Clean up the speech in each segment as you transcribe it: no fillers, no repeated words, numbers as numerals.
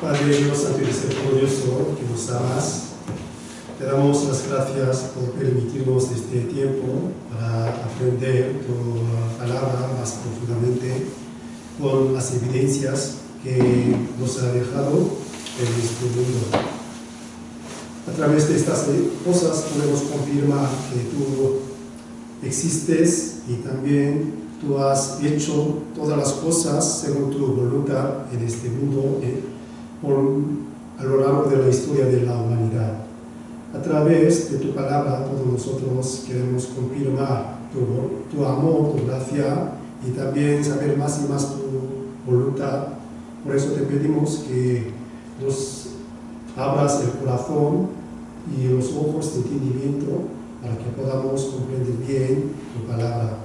Padre Dios, Santo y Misericordioso, que nos amas, te damos las gracias por permitirnos este tiempo para aprender tu palabra más profundamente con las evidencias que nos ha dejado en este mundo. A través de estas cosas podemos confirmar que tú existes y también tú has hecho todas las cosas según tu voluntad en este mundo a lo largo de la historia de la humanidad. A través de tu palabra todos nosotros queremos confirmar tu amor, tu gracia y también saber más y más tu voluntad. Por eso te pedimos que nos abras el corazón y los ojos de entendimiento para que podamos comprender bien tu palabra.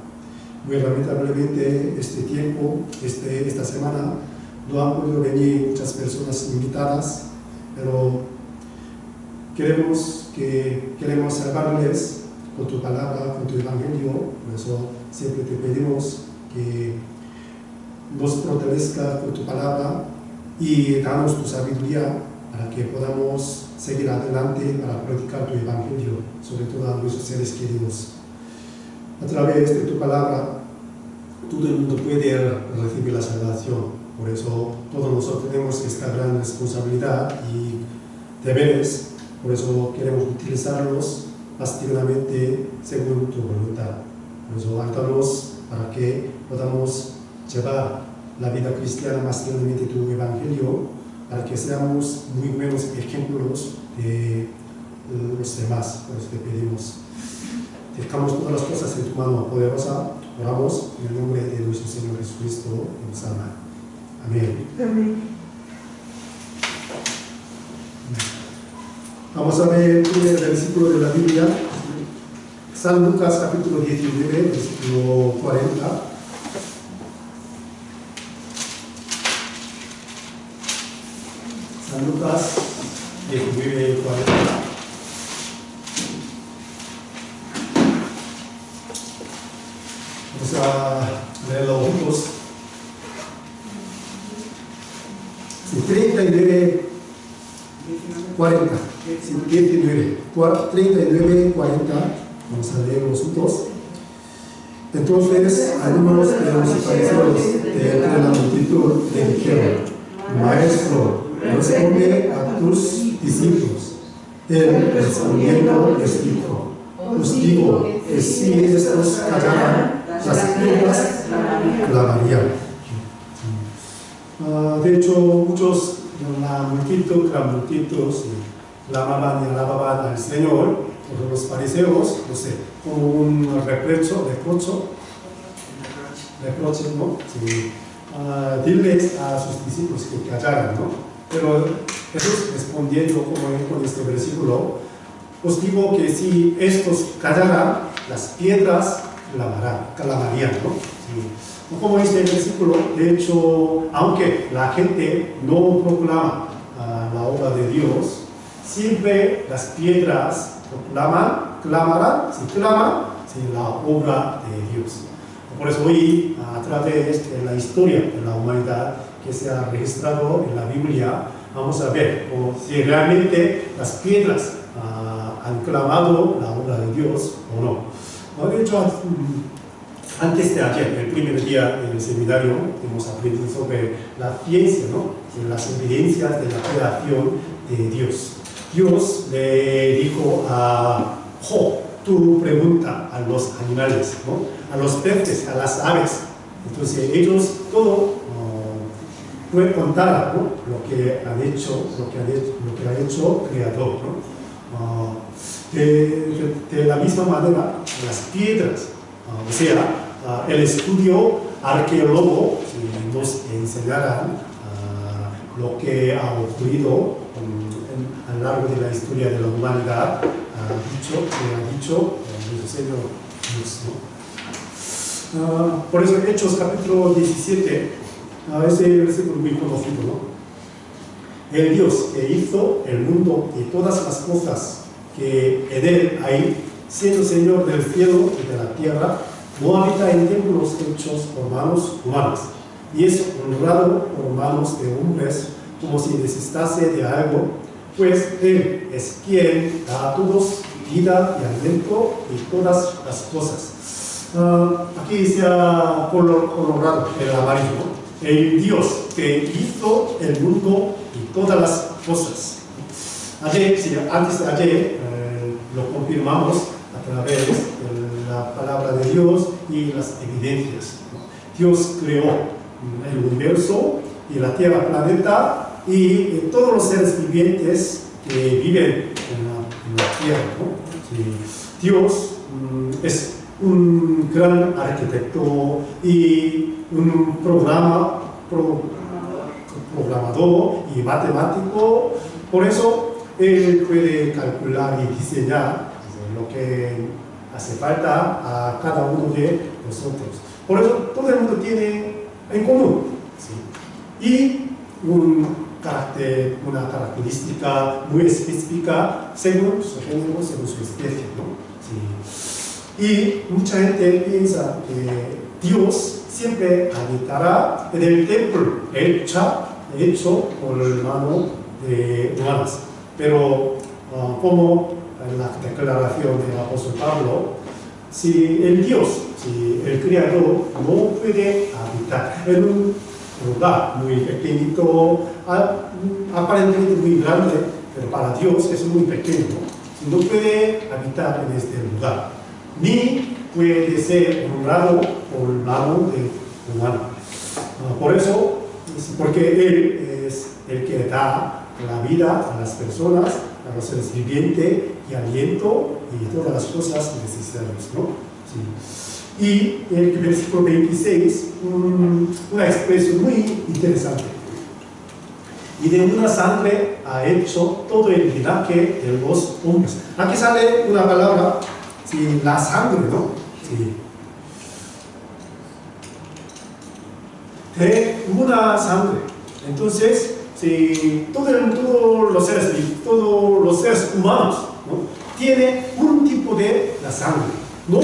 Muy lamentablemente este tiempo, esta semana, no han podido venir muchas personas invitadas, pero queremos salvarles con tu palabra, con tu evangelio. Por eso siempre te pedimos que nos fortalezca con tu palabra y danos tu sabiduría para que podamos seguir adelante para predicar tu evangelio, sobre todo a nuestros seres queridos. A través de tu palabra, todo el mundo puede recibir la salvación. Por eso todos nosotros tenemos esta gran responsabilidad y deberes. Por eso queremos utilizarlos más dignamente según tu voluntad. Por eso ayúdanos para que podamos llevar la vida cristiana más dignamente tu evangelio, para que seamos muy buenos ejemplos de los demás. Por eso te pedimos. Dejamos todas las cosas en tu mano poderosa. Oramos en el nombre de nuestro Señor Jesucristo, que nos ama. Amén. Amén. Vamos a ver el primer versículo de la Biblia. San Lucas capítulo 19, versículo 40. San Lucas 19, 40. Vamos a leerlo juntos. 39, 40. 39, 40. Vamos a leerlos juntos. Entonces, algunos de los fariseos de entre la multitud le dijeron: Maestro, responde a tus discípulos. Él respondiendo les dijo: os digo que si estos callaran, las piedras clamarían. De hecho, muchos de la multitud clamaban y alababan al Señor, por los fariseos, no sé, como un reproche, ¿no? Sí. Dirles a sus discípulos que callaran, ¿no? Pero Jesús respondiendo como con este versículo: os digo que si estos callaran, las piedras clamarían, ¿no? Sí. Como este versículo, de hecho, aunque la gente no proclama la obra de Dios, siempre las piedras claman la obra de Dios. Por eso hoy, a través de la historia de la humanidad que se ha registrado en la Biblia, vamos a ver si realmente las piedras han clamado la obra de Dios o no. De hecho, antes de ayer, el primer día en el seminario, hemos aprendido sobre la ciencia, ¿no? Sobre las evidencias de la creación de Dios. Dios le dijo a Job: tú pregunta a los animales, ¿no? A los peces, a las aves. Entonces ellos todo pueden contar, ¿no? Lo que ha hecho el Creador, ¿no? De la misma manera, las piedras, o sea, el estudio arqueólogo, si nos enseñarán lo que ha ocurrido a lo largo de la historia de la humanidad, ha dicho nuestro Señor Dios, ¿no? Por eso Hechos capítulo 17, ese versículo muy conocido, ¿no? El Dios que hizo el mundo y todas las cosas que en él hay, siendo Señor del cielo y de la tierra, no habita en templos hechos por manos humanas, y es honrado por manos de hombres, como si necesitase de algo, pues Él es quien da a todos vida y alimento y todas las cosas. Aquí se ha colorado el amarillo, el Dios que hizo el mundo y todas las cosas. Antes de ayer lo confirmamos a través de la palabra de Dios y las evidencias. Dios creó el universo y la Tierra, planeta y todos los seres vivientes que viven en la Tierra, ¿no? Sí. Dios es un gran arquitecto y un programador y matemático. Por eso Él puede calcular y diseñar lo que hace falta a cada uno de nosotros. Por eso todo el mundo tiene en común, ¿sí? Y una característica muy específica según su género, según su especie, ¿no? Sí. Y mucha gente piensa que Dios siempre habitará en el templo hecho por mano de humanos. Pero como en la declaración del apóstol Pablo, si el Dios, si el Creador no puede habitar en un lugar muy pequeñito, aparentemente muy grande, pero para Dios es muy pequeño, no puede habitar en este lugar, ni puede ser honrado por mano de humano. Por eso, porque Él es el que da la vida a las personas, a los seres vivientes y aliento y todas las cosas necesarias, ¿no? Sí. Y en el versículo 26, una expresión muy interesante. Y de una sangre ha hecho todo el linaje de los hombres. Aquí sale una palabra, sí, la sangre, ¿no? Sí. De una sangre. Entonces, si todos los seres humanos, ¿no?, tienen un tipo de la sangre, no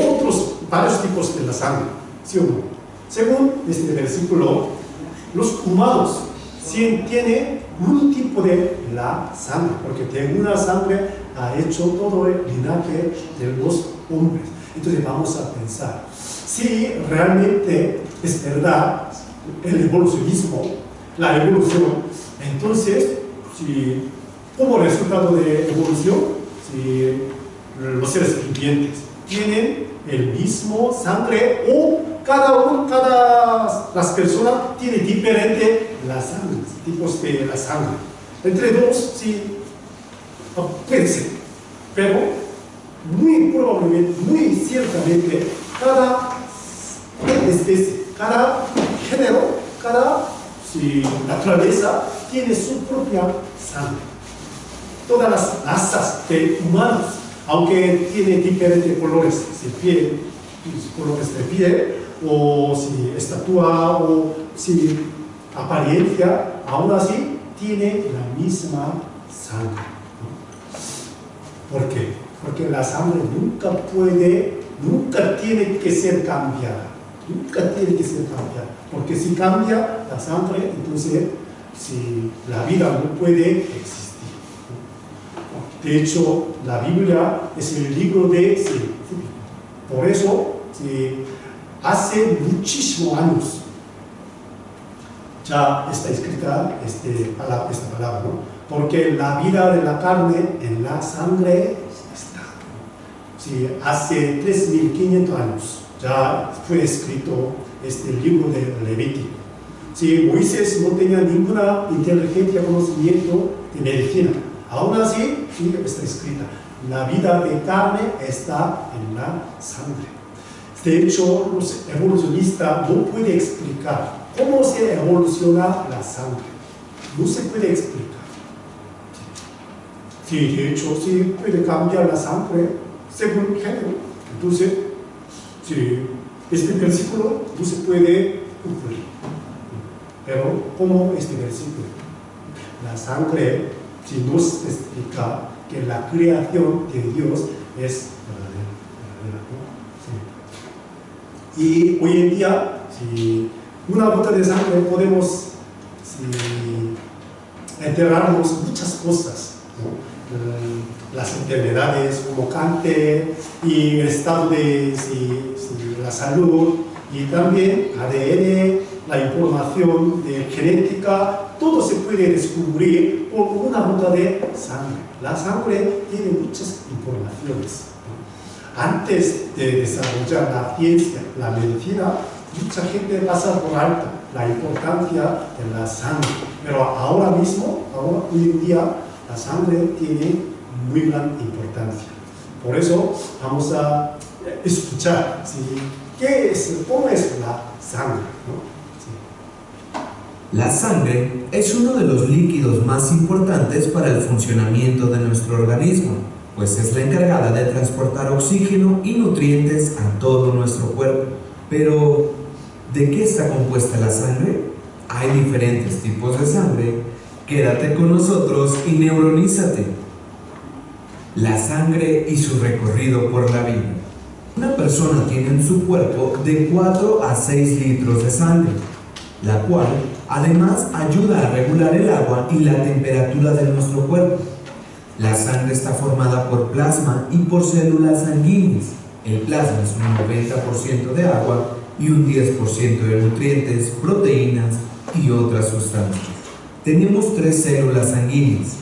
varios tipos de la sangre, ¿sí o no? Según este versículo, los humanos tienen un tipo de la sangre, porque de una sangre ha hecho todo el linaje de los hombres. Entonces vamos a pensar, si realmente es verdad el evolucionismo, la evolución, entonces, si como resultado de evolución, si los seres vivientes tienen el mismo sangre o las personas tienen diferente la sangre, tipos de la sangre. Entre dos, sí, puede ser, pero muy probablemente, muy ciertamente, cada especie, cada género, cada naturaleza tiene su propia sangre. Todas las razas de humanos, aunque tienen diferentes colores de piel, o si estatura, o si apariencia, aún así tiene la misma sangre, ¿no? ¿Por qué? Porque la sangre nunca tiene que ser cambiada. Nunca tiene que ser cambiada. Porque si cambia la sangre, entonces si la vida no puede existir. De hecho, la Biblia es el libro de científico. Por eso, hace muchísimos años ya está escrita esta palabra, ¿no? Porque la vida de la carne en la sangre está. Sí, hace 3.500 años ya fue escrito este libro de Levítico. Si Moisés no tenía ninguna inteligencia, conocimiento de medicina, aún así sí está escrita. La vida de carne está en la sangre. De hecho, los evolucionistas no pueden explicar cómo se evoluciona la sangre. No se puede explicar. Sí, de hecho, sí puede cambiar la sangre según género. Entonces, sí, este versículo no se puede cumplir. Pero, ¿cómo este versículo? La sangre, si nos explica que la creación de Dios es verdadera, ¿no? Sí. Y hoy en día, si una gota de sangre podemos enterrarnos muchas cosas, ¿no? Las enfermedades como cáncer y el estado de la salud, y también ADN, la información de genética, todo se puede descubrir por una ruta de sangre. La sangre tiene muchas informaciones, ¿no? Antes de desarrollar la ciencia, la medicina, mucha gente pasa por alto la importancia de la sangre, pero ahora mismo, hoy en día, la sangre tiene muy gran importancia. Por eso vamos a escuchar, ¿sí? ¿Cómo es la sangre, ¿no? Sí. La sangre es uno de los líquidos más importantes para el funcionamiento de nuestro organismo, pues es la encargada de transportar oxígeno y nutrientes a todo nuestro cuerpo. Pero, ¿de qué está compuesta la sangre? Hay diferentes tipos de sangre. Quédate con nosotros y neuronízate. La sangre y su recorrido por la vida. Una persona tiene en su cuerpo de 4 a 6 litros de sangre, la cual además ayuda a regular el agua y la temperatura de nuestro cuerpo. La sangre está formada por plasma y por células sanguíneas. El plasma es un 90% de agua y un 10% de nutrientes, proteínas y otras sustancias. Tenemos 3 células sanguíneas: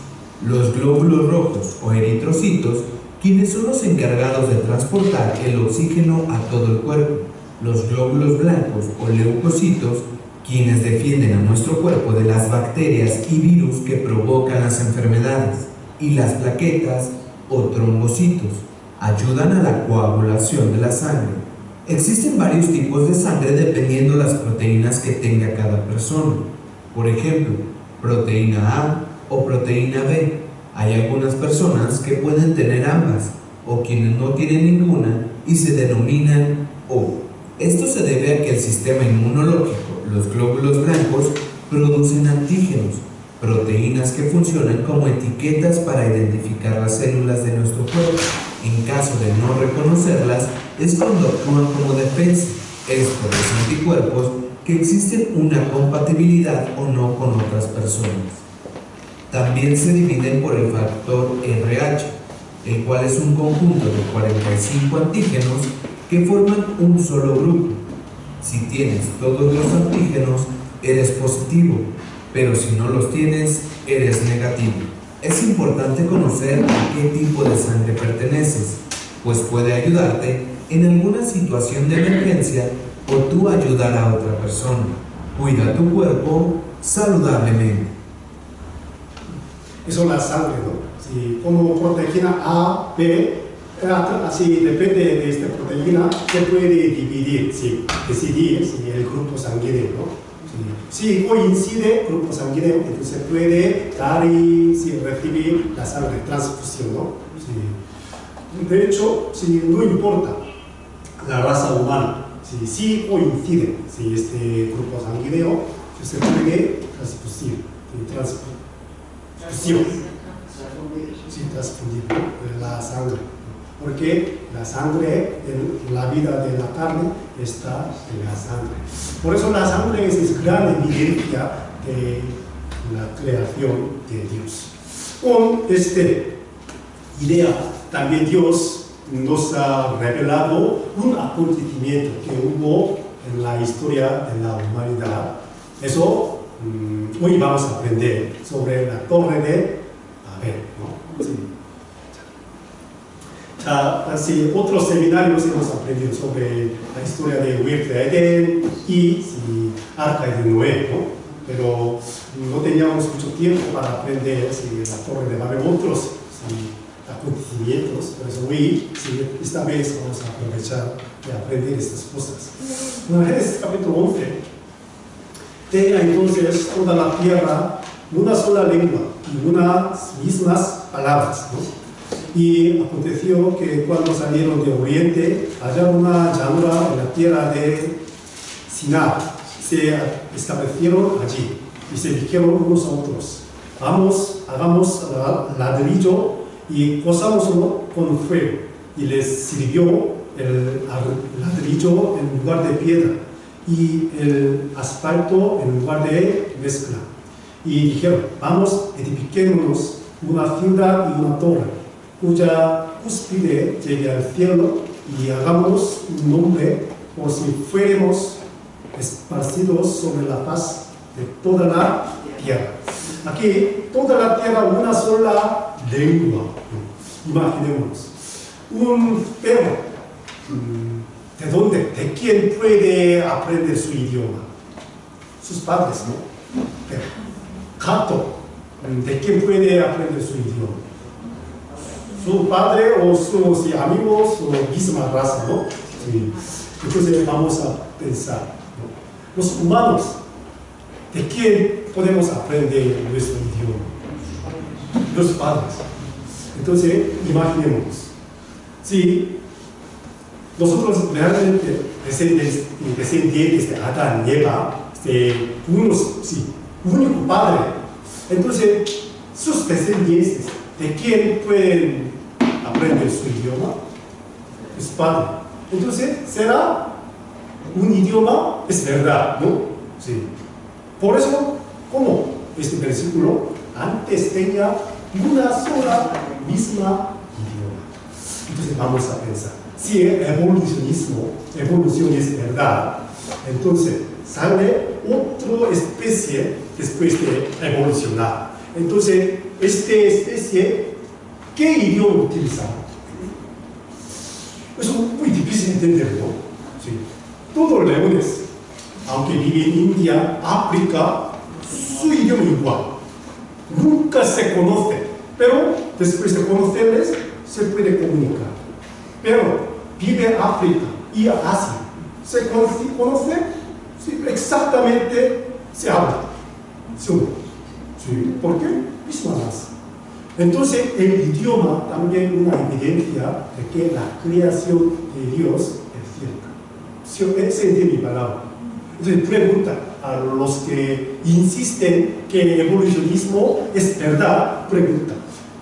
los glóbulos rojos o eritrocitos, quienes son los encargados de transportar el oxígeno a todo el cuerpo; los glóbulos blancos o leucocitos, quienes defienden a nuestro cuerpo de las bacterias y virus que provocan las enfermedades; y las plaquetas o trombocitos, ayudan a la coagulación de la sangre. Existen varios tipos de sangre dependiendo las proteínas que tenga cada persona. Por ejemplo, proteína A o proteína B. Hay algunas personas que pueden tener ambas, o quienes no tienen ninguna y se denominan O. Esto se debe a que el sistema inmunológico, los glóbulos blancos, producen antígenos, proteínas que funcionan como etiquetas para identificar las células de nuestro cuerpo. En caso de no reconocerlas, es cuando actúan como defensa. Es por los anticuerpos que existen una compatibilidad o no con otras personas. También se dividen por el factor RH, el cual es un conjunto de 45 antígenos que forman un solo grupo. Si tienes todos los antígenos, eres positivo, pero si no los tienes, eres negativo. Es importante conocer a qué tipo de sangre perteneces, pues puede ayudarte en alguna situación de emergencia o tú ayudar a otra persona. Cuida tu cuerpo saludablemente. Eso es la sangre, ¿no? Sí, como proteína A, B, así depende de esta proteína, se puede dividir, sí, decidir si el grupo sanguíneo, ¿no? Si coincide grupo sanguíneo, entonces puede dar y recibir la sangre, transfusión, ¿no? Sí. De hecho, no importa la raza humana, si coincide este grupo sanguíneo, se puede transfusión, transfundir la sangre, porque la sangre, la vida de la carne está en la sangre. Por eso la sangre es gran evidencia de la creación de Dios. Con esta idea, también Dios nos ha revelado un acontecimiento que hubo en la historia de la humanidad. Eso hoy vamos a aprender sobre la Torre de Babel, ¿no? Sí. Así, otros seminarios hemos aprendido sobre la historia de Huerta de Edén y Arca de Noé, ¿no? Pero no teníamos mucho tiempo para aprender la Torre de Babel, otros acontecimientos. Por eso hoy, esta vez vamos a aprovechar de aprender estas cosas. En Génesis capítulo 11, tenga entonces toda la tierra una sola lengua y unas mismas palabras, ¿no? Y aconteció que cuando salieron de oriente, hallaron una llanura en la tierra de Sinar. Se establecieron allí y se dijeron unos a otros: vamos, hagamos ladrillo y cosámoslo con fuego. Y les sirvió el ladrillo en lugar de piedra y el asfalto en lugar de mezcla. y dijeron, vamos, edifiquémonos una ciudad y una torre, cuya cúspide llegue al cielo, y hagámonos un nombre por si fuéramos esparcidos sobre la faz de toda la tierra. Aquí, toda la tierra, una sola lengua. Imaginemos. Un perro, ¿de dónde? ¿De quién puede aprender su idioma? Sus padres, ¿no? Pero, gato, ¿de quién puede aprender su idioma? Su padre o sus amigos o misma raza, ¿no? Sí. Entonces vamos a pensar, ¿no? Los humanos, ¿de quién podemos aprender nuestro idioma? Los padres. Entonces, imaginemos, si nosotros realmente descendientes de Adán y Eva, único padre, entonces sus descendientes, ¿de quién pueden aprender su idioma? Es padre. Entonces, será un idioma, es verdad, ¿no? Sí. Por eso, ¿cómo? Este versículo antes tenía una sola misma idioma. Entonces, vamos a pensar. Si el evolución es verdad, entonces sale otra especie después de evolucionar. Entonces, esta especie, ¿qué idioma utiliza? Es muy difícil entenderlo. Sí. Todos los leones, aunque viven en India, África, su idioma igual. Nunca se conoce, pero después de conocerles, se puede comunicar. Pero vive en África y Asia, ¿se conoce? Sí, exactamente se habla. Sí. ¿Por qué? Misma raza. Entonces, el idioma también es una evidencia de que la creación de Dios es cierta. Esa es mi palabra. Entonces, pregunta a los que insisten que el evolucionismo es verdad, pregunta,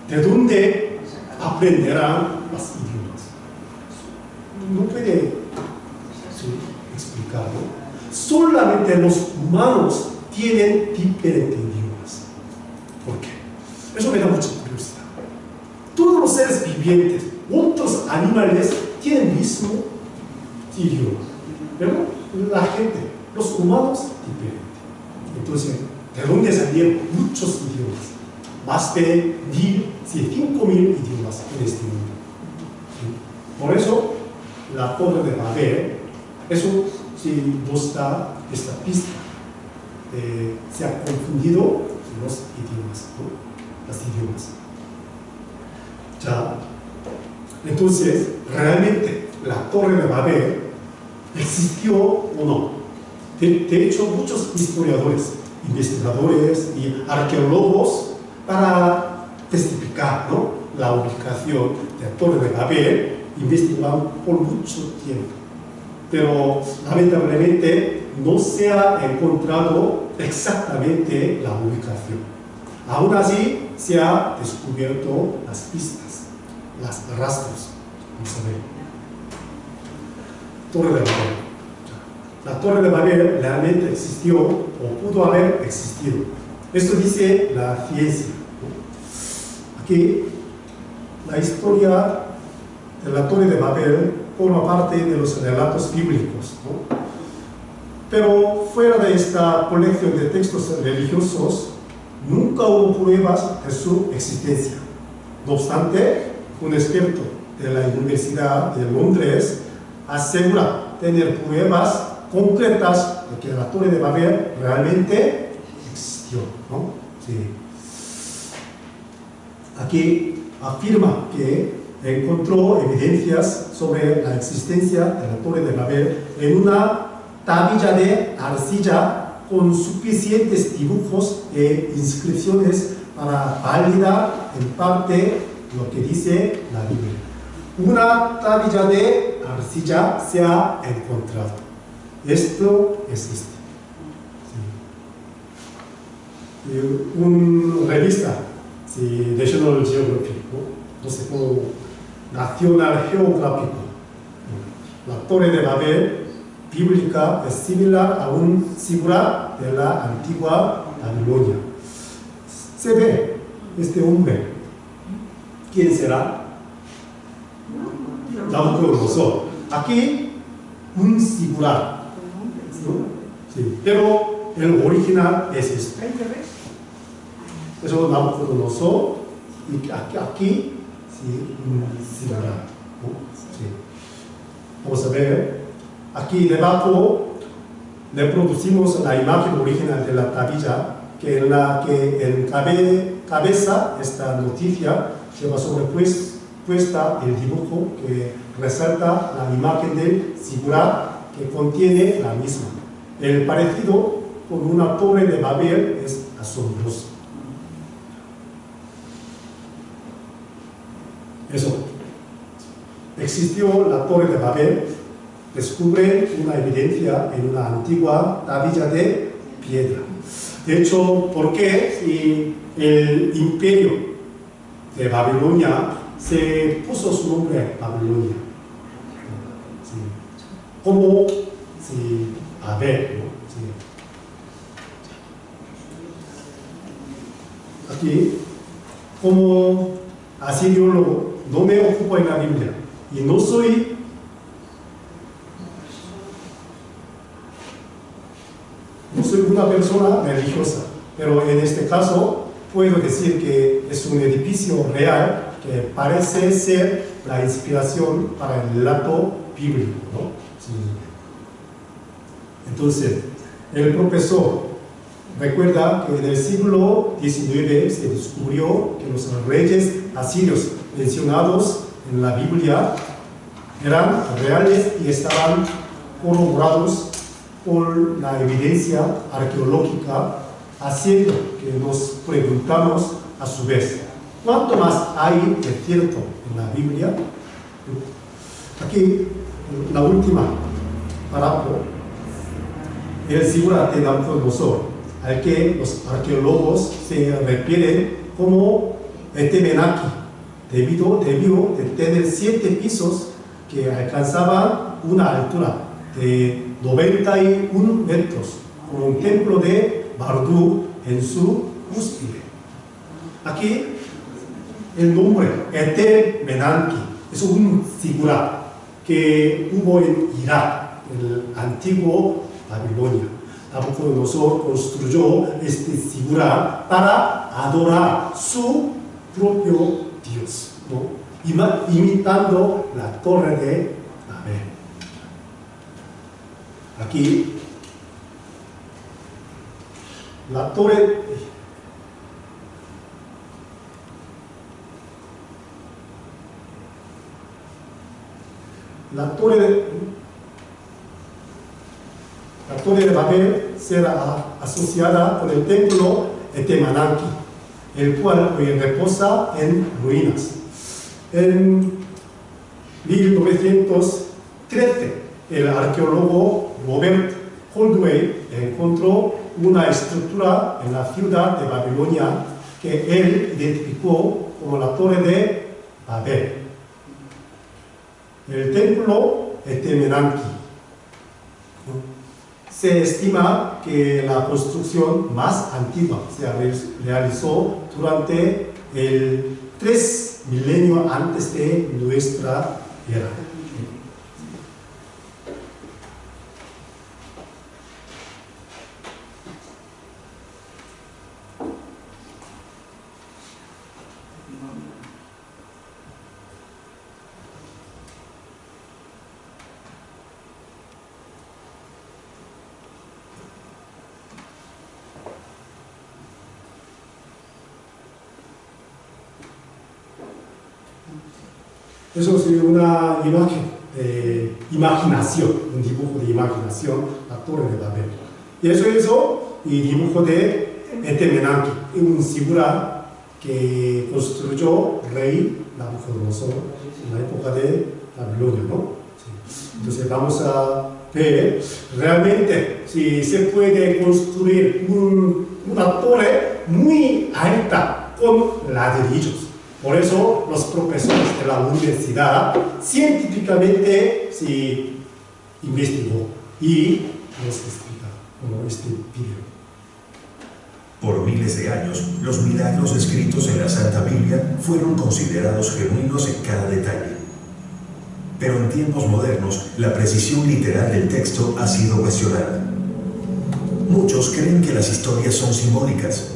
¿de dónde aprenderán los idiomas? No puede explicarlo. Solamente los humanos tienen diferentes idiomas. ¿Por qué? Eso me da mucha curiosidad. Todos los seres vivientes, otros animales, tienen el mismo idioma. Pero la gente, los humanos, diferentes. Entonces, ¿de dónde salieron muchos idiomas? Más de 5.000 idiomas en este mundo. Por eso, la Torre de Babel, eso sí nos da esta pista. Se ha confundido los idiomas, ¿no? Los idiomas. Ya. Entonces, realmente, la Torre de Babel existió o no. De hecho, muchos historiadores, investigadores y arqueólogos, para testificar, ¿no?, la ubicación de la Torre de Babel, investigaron por mucho tiempo. Pero, lamentablemente, no se ha encontrado exactamente la ubicación. Aún así, se ha descubierto las pistas, los rastros. Vamos a ver. Torre de Babel. La Torre de Babel realmente existió o pudo haber existido. Esto dice la ciencia. Aquí, la historia de la Torre de Babel forma parte de los relatos bíblicos, ¿no? Pero fuera de esta colección de textos religiosos, nunca hubo pruebas de su existencia. No obstante, un experto de la Universidad de Londres asegura tener pruebas concretas de que la Torre de Babel realmente existió, ¿no? Sí. Aquí afirma que encontró evidencias sobre la existencia de la Torre de Babel en una tablilla de arcilla con suficientes dibujos e inscripciones para validar en parte lo que dice la Biblia. Una tablilla de arcilla se ha encontrado. Esto existe. Sí. Una revista, sí, National Geographic, ¿no? No sé cómo, National Geographic. La Torre de Babel bíblica es similar a un zigurat de la antigua Babilonia. se ve este hombre. ¿Quién será? Nabucodonosor. Aquí un singular, ¿no? Sí, pero el original es esto. Eso Nabucodonosor, y aquí sí, un singular, ¿no? Sí. Vamos a ver. Aquí debajo reproducimos la imagen original de la tablilla, que en la que en cabeza esta noticia lleva sobrepuesta el dibujo que resalta la imagen del singular que contiene la misma. El parecido con una torre de Babel es asombroso. Eso. Existió la torre de Babel. Descubre una evidencia en una antigua tablilla de piedra. De hecho, ¿por qué si el imperio de Babilonia se puso su nombre Babilonia? Sí. Como si Babel, ¿no? Sí. Aquí, como asiriólogo, no me ocupo en la Biblia y no soy una persona religiosa, pero en este caso puedo decir que es un edificio real que parece ser la inspiración para el relato bíblico, ¿no? Sí. Entonces, el profesor recuerda que en el siglo XIX se descubrió que los reyes asirios mencionados en la Biblia eran reales y estaban corroborados por la evidencia arqueológica, haciendo que nos preguntamos a su vez, ¿cuánto más hay de cierto en la Biblia? Aquí, la última párrafo, el singular de Nabucodonosor, al que los arqueólogos se refieren como Etemenaki, debido de tener 7 pisos que alcanzaban una altura de 91 metros, con un templo de Marduk en su cúspide. Aquí el nombre Etemenanki es un singular que hubo en Irak, el antiguo Babilonia. Nabucodonosor construyó este singular para adorar su propio Dios, ¿no? Imitando la torre de Babel. Aquí, la torre de Babel será asociada con el templo Etemenanki, el cual hoy reposa en ruinas. En 1913, el arqueólogo Robert Holdway encontró una estructura en la ciudad de Babilonia que él identificó como la Torre de Babel. El templo Etemenanki. Se estima que la construcción más antigua se realizó durante el 3 milenio antes de nuestra era. Eso es una imagen de imaginación, un dibujo de imaginación, la Torre de Babel. Y eso y dibujo de Etemenanki, un singular que construyó el rey Nabucodonosor en la época de Babilonia, ¿no? Sí. Entonces vamos a ver realmente si se puede construir una torre muy alta con ladrillos. Por eso los profesores de la universidad científicamente se investigó y nos explica como este video. Por miles de años, los milagros descritos en la Santa Biblia fueron considerados genuinos en cada detalle. Pero en tiempos modernos, la precisión literal del texto ha sido cuestionada. Muchos creen que las historias son simbólicas.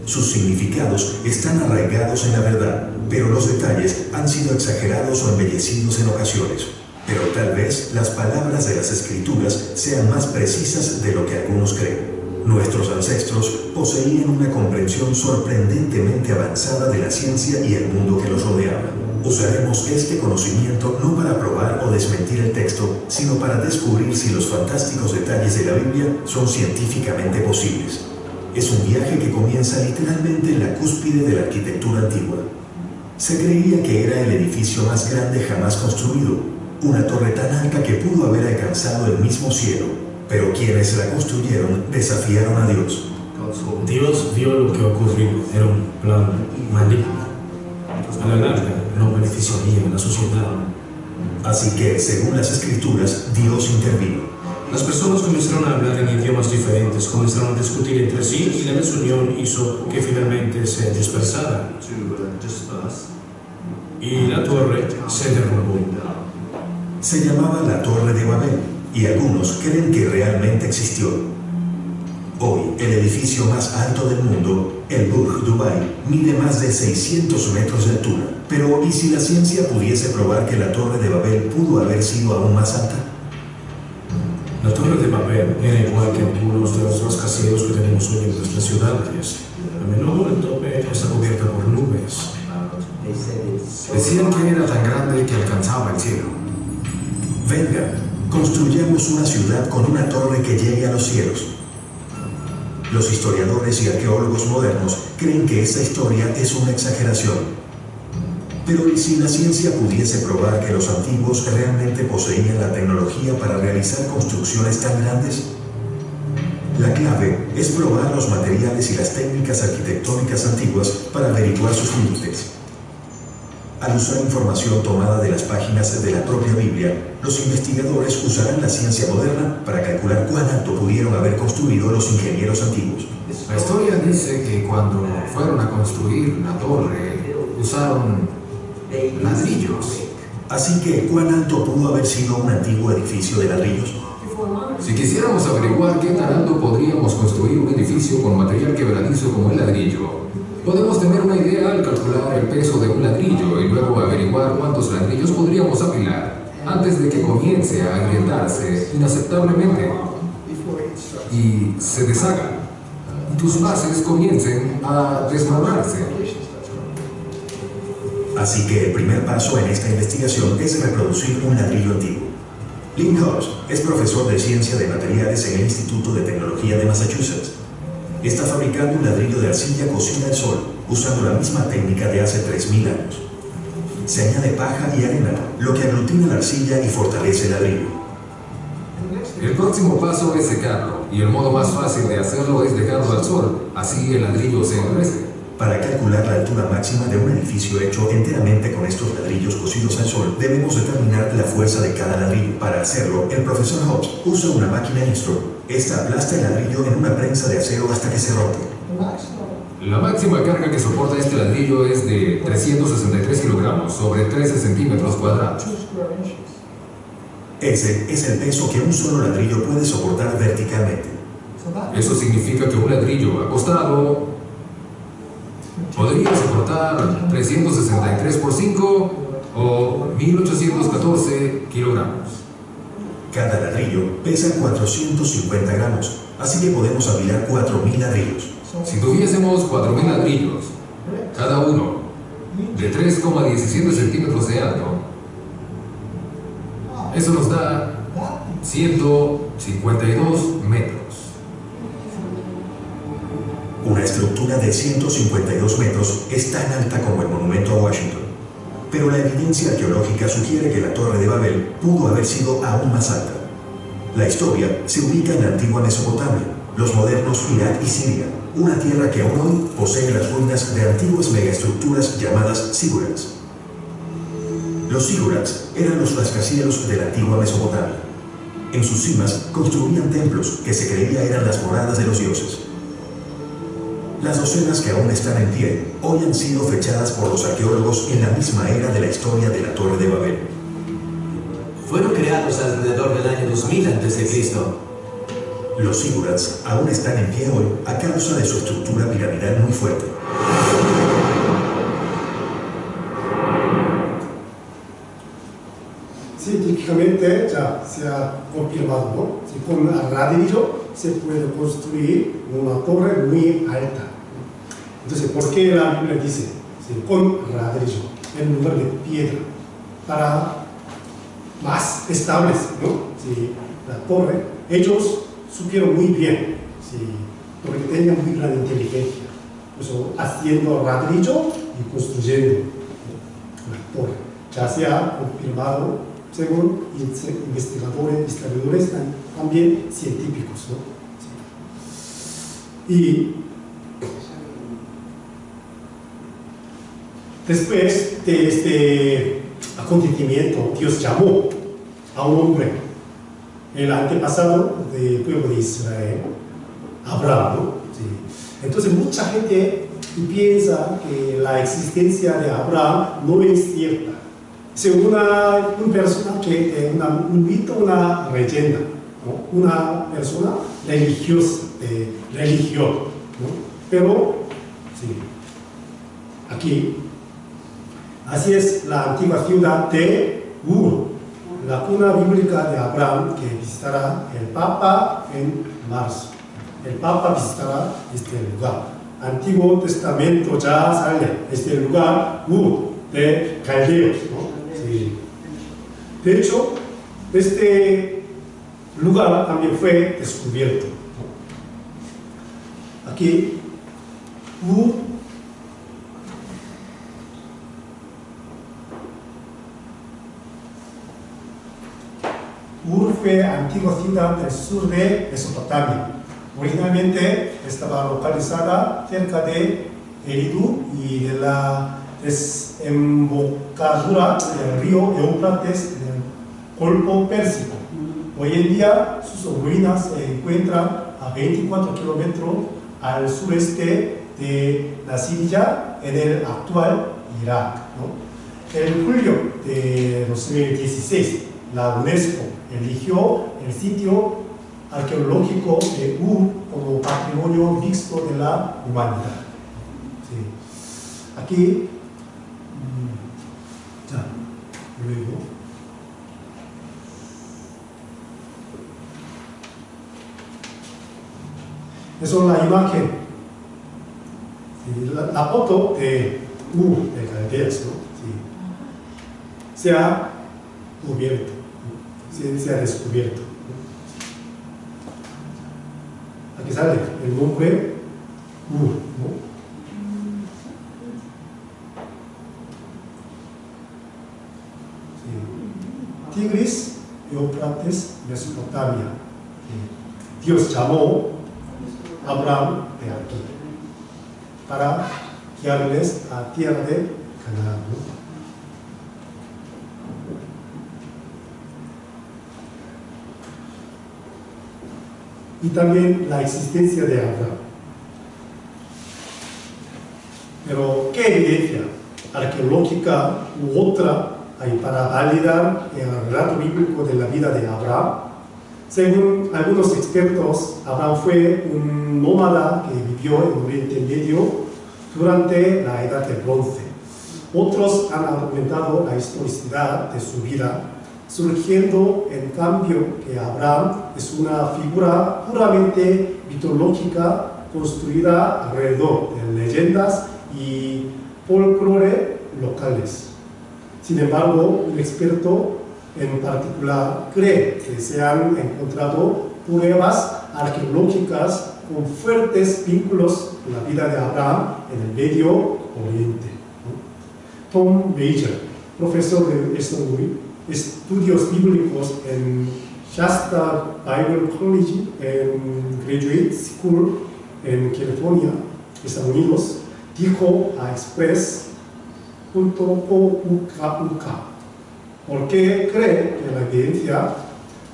Sus significados están arraigados en la verdad, pero los detalles han sido exagerados o embellecidos en ocasiones. Pero tal vez las palabras de las Escrituras sean más precisas de lo que algunos creen. Nuestros ancestros poseían una comprensión sorprendentemente avanzada de la ciencia y el mundo que los rodeaba. Usaremos este conocimiento no para probar o desmentir el texto, sino para descubrir si los fantásticos detalles de la Biblia son científicamente posibles. Es un viaje que comienza literalmente en la cúspide de la arquitectura antigua. Se creía que era el edificio más grande jamás construido, una torre tan alta que pudo haber alcanzado el mismo cielo. Pero quienes la construyeron desafiaron a Dios. Dios vio lo que ocurrió, era un plan maligno. A la larga, no beneficiaría a la sociedad. Así que, según las Escrituras, Dios intervino. Las personas comenzaron a hablar en idiomas diferentes, comenzaron a discutir entre sí y la desunión hizo que finalmente se dispersaran. Y la torre se derrumbó. Se llamaba la Torre de Babel, y algunos creen que realmente existió. Hoy, el edificio más alto del mundo, el Burj Dubai, mide más de 600 metros de altura. Pero, ¿y si la ciencia pudiese probar que la Torre de Babel pudo haber sido aún más alta? La Torre de Babel era igual que algunos de los rascacielos que tenemos hoy en nuestras ciudades. A menudo el tope está cubierto por nubes. Decían que era tan grande que alcanzaba el cielo. Venga, construyamos una ciudad con una torre que llegue a los cielos. Los historiadores y arqueólogos modernos creen que esta historia es una exageración. Pero ¿y si la ciencia pudiese probar que los antiguos realmente poseían la tecnología para realizar construcciones tan grandes? La clave es probar los materiales y las técnicas arquitectónicas antiguas para averiguar sus límites. Al usar información tomada de las páginas de la propia Biblia, los investigadores usarán la ciencia moderna para calcular cuán alto pudieron haber construido los ingenieros antiguos. La historia dice que cuando fueron a construir la torre, usaron ladrillos. Así que, ¿cuán alto pudo haber sido un antiguo edificio de ladrillos? Si quisiéramos averiguar qué tan alto podríamos construir un edificio con material quebradizo como el ladrillo, podemos tener una idea al calcular el peso de un ladrillo y luego averiguar cuántos ladrillos podríamos apilar antes de que comience a agrietarse inaceptablemente y se deshaga y tus bases comiencen a desmoronarse. Así que el primer paso en esta investigación es reproducir un ladrillo antiguo. Lynn Hobbs es profesor de Ciencia de Materiales en el Instituto de Tecnología de Massachusetts. Está fabricando un ladrillo de arcilla cocida al sol, usando la misma técnica de hace 3000 años. Se añade paja y arena, lo que aglutina la arcilla y fortalece el ladrillo. El próximo paso es secarlo, y el modo más fácil de hacerlo es dejarlo al sol, así el ladrillo se endurece. Para calcular la altura máxima de un edificio hecho enteramente con estos ladrillos cocidos al sol, debemos determinar la fuerza de cada ladrillo. Para hacerlo, el profesor Hobbs usa una máquina Instro. Esta aplasta el ladrillo en una prensa de acero hasta que se rompe. La máxima carga que soporta este ladrillo es de 363 kilogramos sobre 13 centímetros cuadrados. Ese es el peso que un solo ladrillo puede soportar verticalmente. Eso significa que un ladrillo acostado podría soportar 363 por 5 o 1814 kilogramos. Cada ladrillo pesa 450 gramos, así que podemos apilar 4000 ladrillos. Si tuviésemos 4000 ladrillos, cada uno de 3,17 centímetros de alto, eso nos da 152 metros. Una estructura de 152 metros es tan alta como el monumento a Washington. Pero la evidencia arqueológica sugiere que la Torre de Babel pudo haber sido aún más alta. La historia se ubica en la antigua Mesopotamia, los modernos Irak y Siria, una tierra que aún hoy posee las ruinas de antiguas megaestructuras llamadas zigurats. Los zigurats eran los rascacielos de la antigua Mesopotamia. En sus cimas construían templos que se creía eran las moradas de los dioses. Las docenas que aún están en pie hoy han sido fechadas por los arqueólogos en la misma era de la historia de la Torre de Babel. Fueron creados alrededor del año 2000 a.C. Los zigurats aún están en pie hoy a causa de su estructura piramidal muy fuerte. Científicamente ya se ha confirmado, ¿no? Si con ladrillo se puede construir una torre muy alta. Entonces, ¿por qué la Biblia dice con ladrillo en lugar de piedra? Para más estables, ¿no? Si la torre, ellos supieron muy bien, porque tenían muy gran inteligencia. Por eso, haciendo ladrillo y construyendo la torre. Ya se ha confirmado según investigadores, historiadores, también científicos, ¿no? Y después de este acontecimiento, Dios llamó a un hombre, el antepasado del pueblo de Israel, Abraham, ¿no? Sí. Entonces mucha gente piensa que la existencia de Abraham no es cierta. Es una persona que un mito, una leyenda, ¿no? Una persona religiosa, de religión, ¿no? Pero, sí, aquí, así es la antigua ciudad de Ur, la cuna bíblica de Abraham, que visitará el Papa en marzo. El Papa visitará este lugar. Antiguo Testamento ya sale este lugar, Ur, de caldeos, ¿no? Sí. De hecho, este lugar también fue descubierto. Aquí, Ur fue antigua ciudad del sur de Mesopotamia. Originalmente estaba localizada cerca de Eridu y de la desembocadura del río Éufrates en el Golfo Pérsico. Hoy en día sus ruinas se encuentran a 24 kilómetros al sureste de la Siria, en el actual Irak, ¿no? En julio de 2016, la UNESCO eligió el sitio arqueológico de Ur como patrimonio mixto de la humanidad. Sí. Aquí, ya, luego. Esa es la imagen, sí, la foto de Ur, de Caldeas, ¿no? Sí. Se ha cubierto, ¿no? Se ha descubierto, ¿no? Aquí sale el nombre Ur, ¿no? Sí. Tigris, Éufrates, Mesopotamia. Sí. Dios llamó a Abraham de aquí para guiarles a tierra de Canaán, ¿no? Y también la existencia de Abraham. Pero, ¿qué evidencia arqueológica u otra hay para validar el relato bíblico de la vida de Abraham? Según algunos expertos, Abraham fue un nómada que vivió en Oriente Medio durante la Edad del Bronce. Otros han argumentado la historicidad de su vida, surgiendo en cambio que Abraham es una figura puramente mitológica construida alrededor de leyendas y folclore locales. Sin embargo, un experto en particular cree que se han encontrado pruebas arqueológicas con fuertes vínculos con la vida de Abraham en el Medio Oriente, ¿no? Tom Major, profesor de estudios bíblicos en Shasta Bible College en Graduate School en California, Estados Unidos, dijo a Express.co.uk porque cree que la evidencia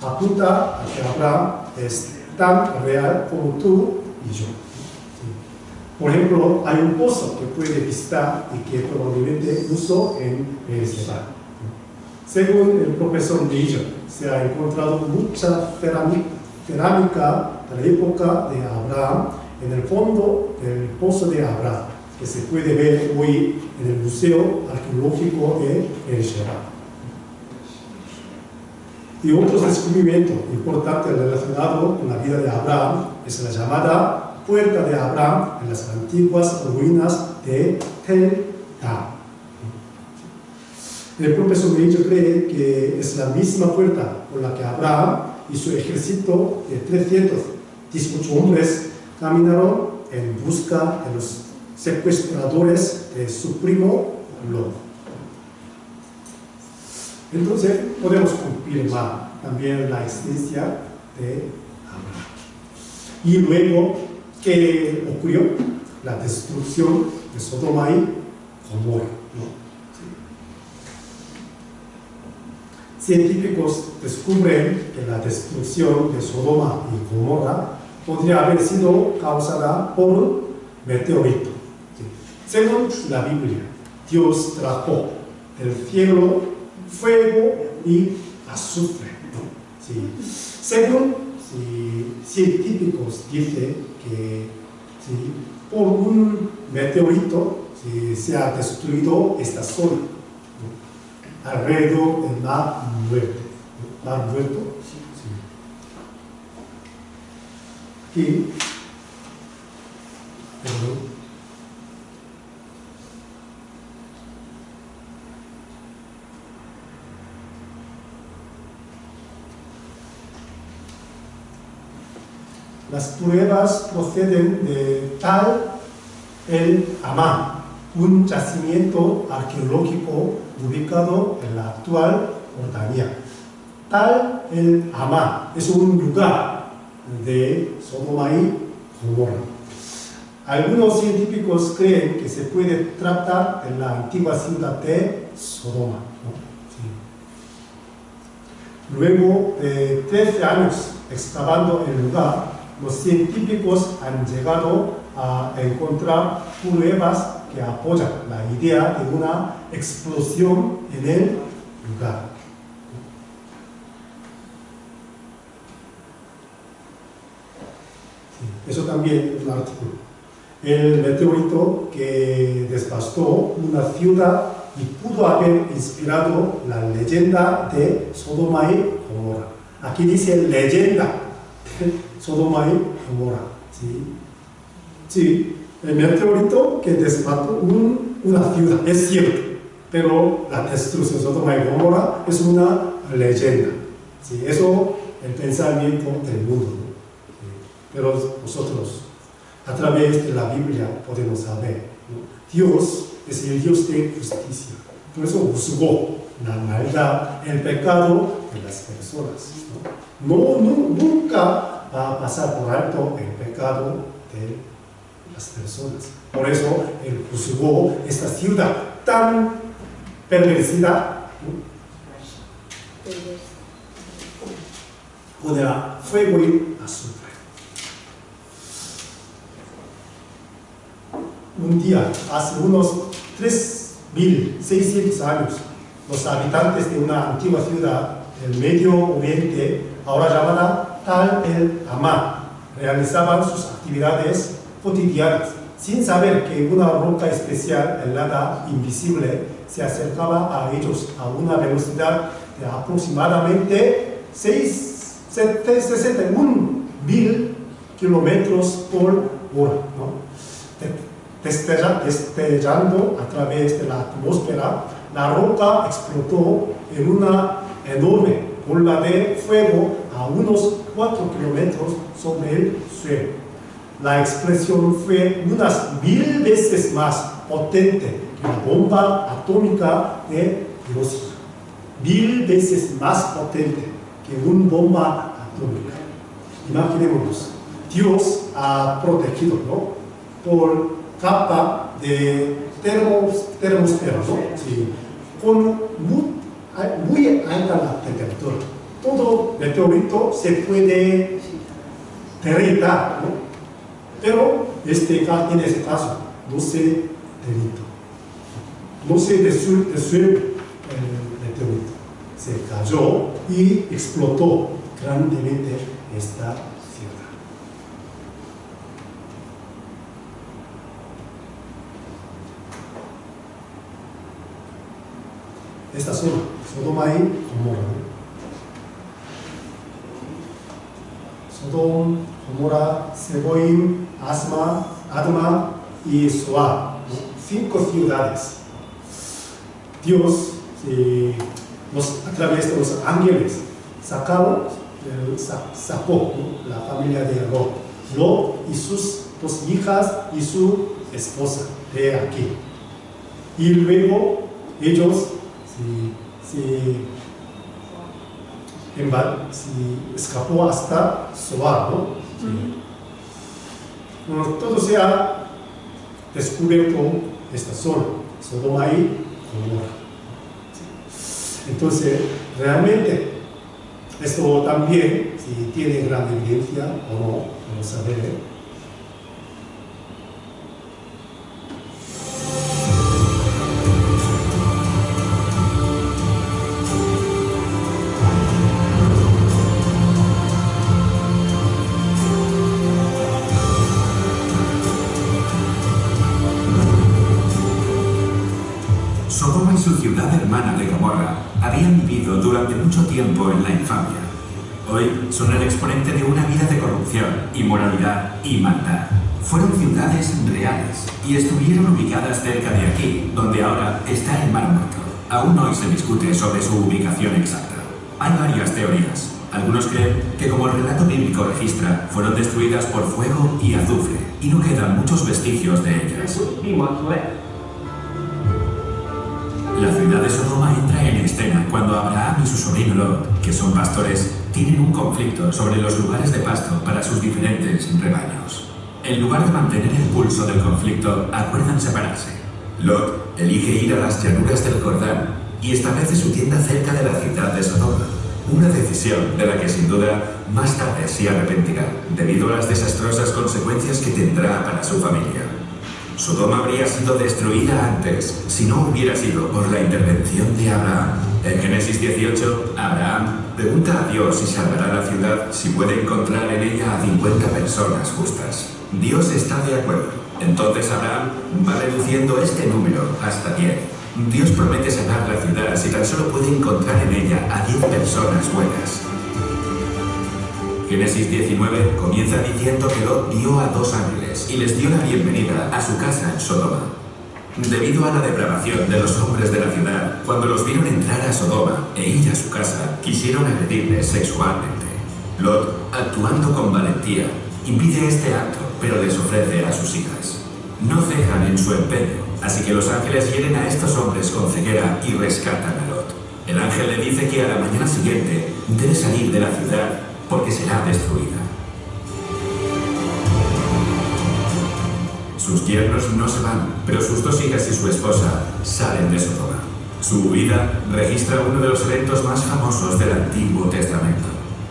apunta a que Abraham es tan real como tú y yo. Sí. Por ejemplo, hay un pozo que puede visitar y que probablemente usó en ese lugar. Según el profesor Leisure, se ha encontrado mucha cerámica de la época de Abraham en el fondo del pozo de Abraham, que se puede ver hoy en el Museo Arqueológico de Beersheba. Y otro descubrimiento importante relacionado con la vida de Abraham es la llamada Puerta de Abraham en las antiguas ruinas de Tel Dan. El profesor Leisure cree que es la misma puerta por la que Abraham y su ejército de 318 hombres caminaron en busca de los secuestradores de su primo Lot. Entonces podemos confirmar también la existencia de Abraham. Y luego, ¿qué ocurrió? La destrucción de Sodoma y Gomorra, ¿no? Sí. Científicos descubren que la destrucción de Sodoma y Gomorra podría haber sido causada por un meteorito. Sí. Según la Biblia, Dios trajo del cielo fuego y azufre, ¿no? Sí. Según científicos dicen que sí, por un meteorito sí, se ha destruido esta zona, ¿no? Alrededor del mar muerto, ¿no? Mar muerto, sí. Y las pruebas proceden de Tal el Amán, un yacimiento arqueológico ubicado en la actual Jordania. Tal el Amán es un lugar de Sodoma y Gomorra. Algunos científicos creen que se puede tratar de la antigua ciudad de Sodoma, ¿no? Sí. Luego de 13 años excavando el lugar, los científicos han llegado a encontrar pruebas que apoyan la idea de una explosión en el lugar. Sí, eso también es un artículo. El meteorito que devastó una ciudad y pudo haber inspirado la leyenda de Sodoma y Gomorra. Aquí dice leyenda de Sodoma y Gomorra. ¿Sí? Sí, el meteorito que devastó una ciudad, es cierto, pero la destrucción de Sodoma y Gomorra es una leyenda. ¿Sí? Eso es el pensamiento del mundo, ¿no? Sí. Pero nosotros, a través de la Biblia, podemos saber, ¿no? Dios es el Dios de justicia. Por eso juzgó la maldad, el pecado de las personas, ¿no? Nunca va a pasar por alto el pecado de las personas. Por eso él juzgó esta ciudad tan pervertida, ¿no? Con el fuego y azufre. Un día, hace unos 3.600 años, los habitantes de una antigua ciudad del Medio Oriente, ahora llamada Tal el Amán, realizaban sus actividades cotidianas, sin saber que una roca especial helada, invisible, se acercaba a ellos a una velocidad de aproximadamente 61.000 kilómetros por hora, ¿no? Destellando a través de la atmósfera, la roca explotó en una enorme bola de fuego a unos 4 kilómetros sobre el suelo. La explosión fue unas 1000 veces más potente que la bomba atómica de Hiroshima. 1000 veces más potente que una bomba atómica. Imaginémonos, Dios ha protegido, ¿no? Por capa de termosfera, ¿no? Sí. Con muy alta la temperatura. Todo meteorito se puede derritar, ¿no? Pero en este caso no se delito. No se destruye el meteorito. Se cayó y explotó grandemente esta ciudad. Esta zona, Sodoma y Gomorra. Sodom, Gomorra, Seboim, Adma y Zoar. 5 ciudades. Dios, a través de los ángeles, sacó la familia de Lot y sus 2 hijas y su esposa de aquí. Y luego ellos escapó hasta Zoar, ¿no? Bueno, todo se ha descubierto esta zona, Sodoma y Gomorra. Entonces, realmente, esto también, si tiene gran evidencia o no, vamos a ver. Sodoma y su ciudad hermana de Gomorra habían vivido durante mucho tiempo en la infamia. Hoy son el exponente de una vida de corrupción, inmoralidad y maldad. Fueron ciudades reales y estuvieron ubicadas cerca de aquí, donde ahora está el Mar Muerto. Aún hoy se discute sobre su ubicación exacta. Hay varias teorías. Algunos creen que, como el relato bíblico registra, fueron destruidas por fuego y azufre, y no quedan muchos vestigios de ellas. La ciudad de Sodoma entra en escena cuando Abraham y su sobrino Lot, que son pastores, tienen un conflicto sobre los lugares de pasto para sus diferentes rebaños. En lugar de mantener el pulso del conflicto, acuerdan separarse. Lot elige ir a las llanuras del Jordán y establece su tienda cerca de la ciudad de Sodoma. Una decisión de la que sin duda más tarde se arrepentirá, debido a las desastrosas consecuencias que tendrá para su familia. Sodoma habría sido destruida antes si no hubiera sido por la intervención de Abraham. En Génesis 18, Abraham pregunta a Dios si salvará la ciudad si puede encontrar en ella a 50 personas justas. Dios está de acuerdo. Entonces Abraham va reduciendo este número hasta 10. Dios promete salvar la ciudad si tan solo puede encontrar en ella a 10 personas buenas. Génesis 19 comienza diciendo que Lot vio a 2 ángeles y les dio la bienvenida a su casa en Sodoma. Debido a la depravación de los hombres de la ciudad, cuando los vieron entrar a Sodoma e ir a su casa, quisieron agredirles sexualmente. Lot, actuando con valentía, impide este acto, pero les ofrece a sus hijas. No cejan en su empeño, así que los ángeles hieren a estos hombres con ceguera y rescatan a Lot. El ángel le dice que a la mañana siguiente debe salir de la ciudad porque será destruida. Sus yernos no se van, pero sus 2 hijas y su esposa salen de Sodoma. Su huida registra uno de los eventos más famosos del Antiguo Testamento.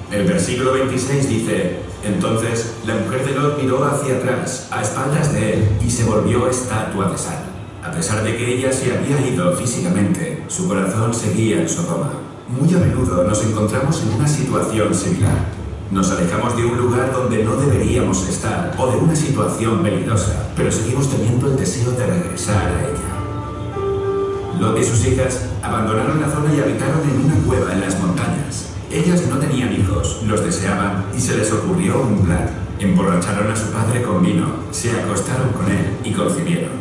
El versículo 26 dice: entonces la mujer de Lot miró hacia atrás, a espaldas de él, y se volvió estatua de sal. A pesar de que ella se había ido físicamente, su corazón seguía en Sodoma. Muy a menudo nos encontramos en una situación similar. Nos alejamos de un lugar donde no deberíamos estar o de una situación peligrosa, pero seguimos teniendo el deseo de regresar a ella. Lot y sus hijas abandonaron la zona y habitaron en una cueva en las montañas. Ellas no tenían hijos, los deseaban y se les ocurrió un plan. Emborracharon a su padre con vino, se acostaron con él y concibieron.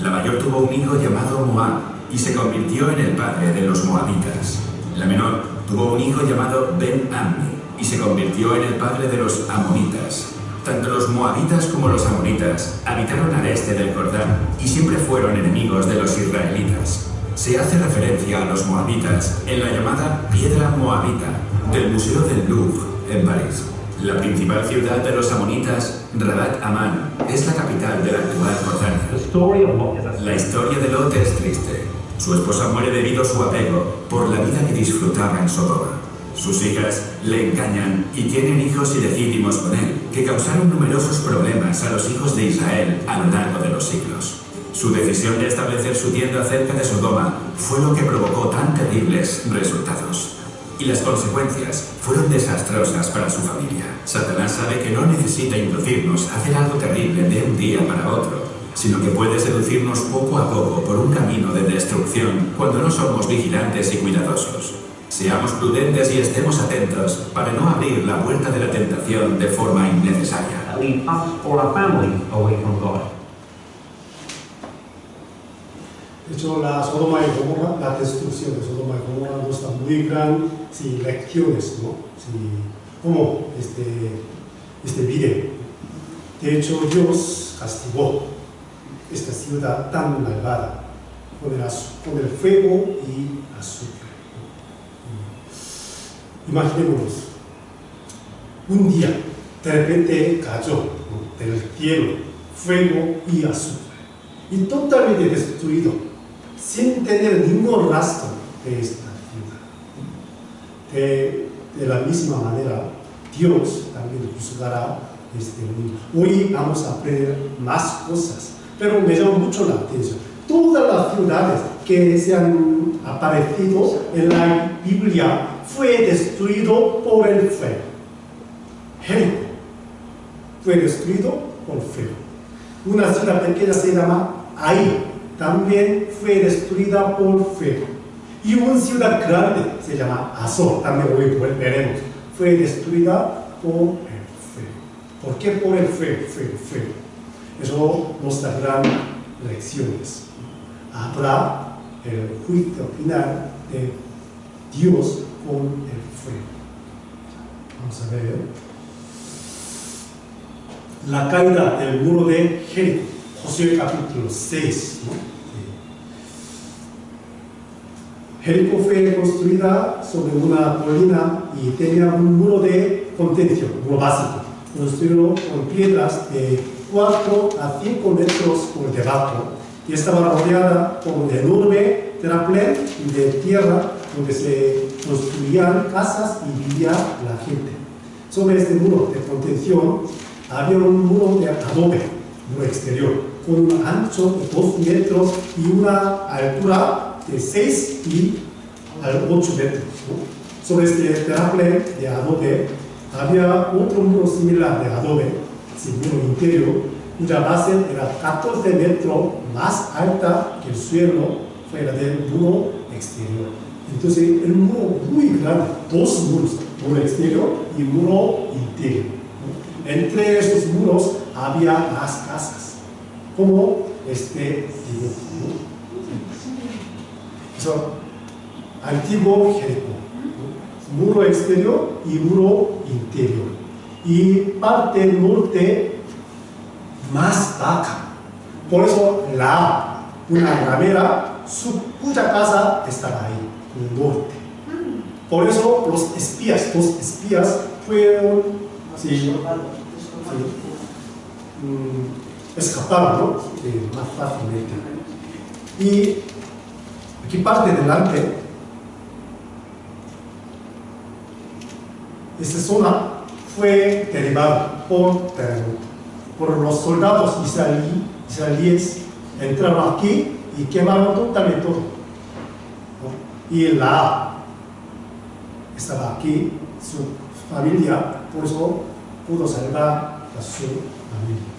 La mayor tuvo un hijo llamado Moab y se convirtió en el padre de los moabitas. La menor tuvo un hijo llamado Ben-Ammi y se convirtió en el padre de los amonitas. Tanto los moabitas como los amonitas habitaron al este del Jordán y siempre fueron enemigos de los israelitas. Se hace referencia a los moabitas en la llamada Piedra Moabita del Museo del Louvre en París. La principal ciudad de los amonitas, Rabat Amán, es la capital de la actual Jordania. La historia de Lot es triste. Su esposa muere debido a su apego por la vida que disfrutaba en Sodoma. Sus hijas le engañan y tienen hijos ilegítimos con él, que causaron numerosos problemas a los hijos de Israel a lo largo de los siglos. Su decisión de establecer su tienda cerca de Sodoma fue lo que provocó tan terribles resultados. Y las consecuencias fueron desastrosas para su familia. Satanás sabe que no necesita inducirnos a hacer algo terrible de un día para otro, sino que puede seducirnos poco a poco por un camino de destrucción cuando no somos vigilantes y cuidadosos. Seamos prudentes y estemos atentos para no abrir la puerta de la tentación de forma innecesaria. That lead us or our family away from God. De hecho, la Sodoma y Gomorra, la destrucción de Sodoma y Gomorra nos da muy gran lecciones, ¿no? Como este video. De hecho, Dios castigó esta ciudad tan malvada con el fuego y azufre. Imaginémonos, un día de repente cayó del cielo fuego y azufre y totalmente destruido, sin tener ningún rastro de esta ciudad. De la misma manera, Dios también juzgará este mundo. Hoy vamos a aprender más cosas, pero me llama mucho la atención. Todas las ciudades que se han aparecido en la Biblia fue destruido por el fuego. Jericó fue destruido por fuego. Una ciudad pequeña se llama Ai, también fue destruida por fuego. Y una ciudad grande se llama Azor, también hoy veremos, fue destruida por el fuego. ¿Por qué por el fuego? Fuego. Eso nos da grandes lecciones. Habrá el juicio final de Dios con el fuego. Vamos a ver. La caída del muro de Jericó, Josué capítulo 6. ¿No? Jericó fue construida sobre una colina y tenía un muro de contención, muro básico, construido con piedras de 4 a 5 metros por debajo y estaba rodeada por un enorme terraplén de tierra donde se construían casas y vivía la gente. Sobre este muro de contención había un muro de adobe, muro exterior, con un ancho de 2 metros y una altura de 6 y 8 metros. ¿No? Sobre este terraplén de adobe había otro muro similar de adobe, sin muro interior, cuya base era 14 metros más alta que el suelo fuera del muro exterior. Entonces, el muro muy grande, 2 muros, muro exterior y muro interior. ¿No? Entre estos muros había más casas, como este dibujo. ¿No? Eso, antiguo Jericó, ¿no? Muro exterior y muro interior. Y parte norte más baja. Por eso una ramera, cuya casa estaba ahí, en el norte. Por eso los dos espías fueron escaparon, ¿no? Más fácilmente. Y aquí parte delante, esta zona fue derribada por terremoto. Por los soldados israelíes entraron aquí y quemaron totalmente todo. ¿No? Y estaba aquí, su familia, por eso pudo salvar a su familia.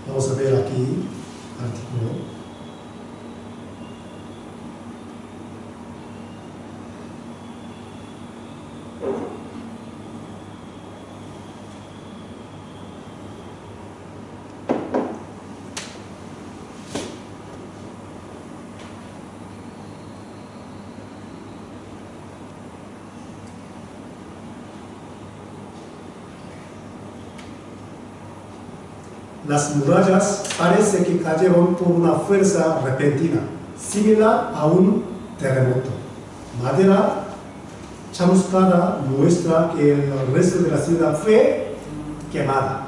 Vamos a ver aquí artículo. Las murallas parece que cayeron por una fuerza repentina, similar a un terremoto. Madera chamuscada muestra que el resto de la ciudad fue quemada.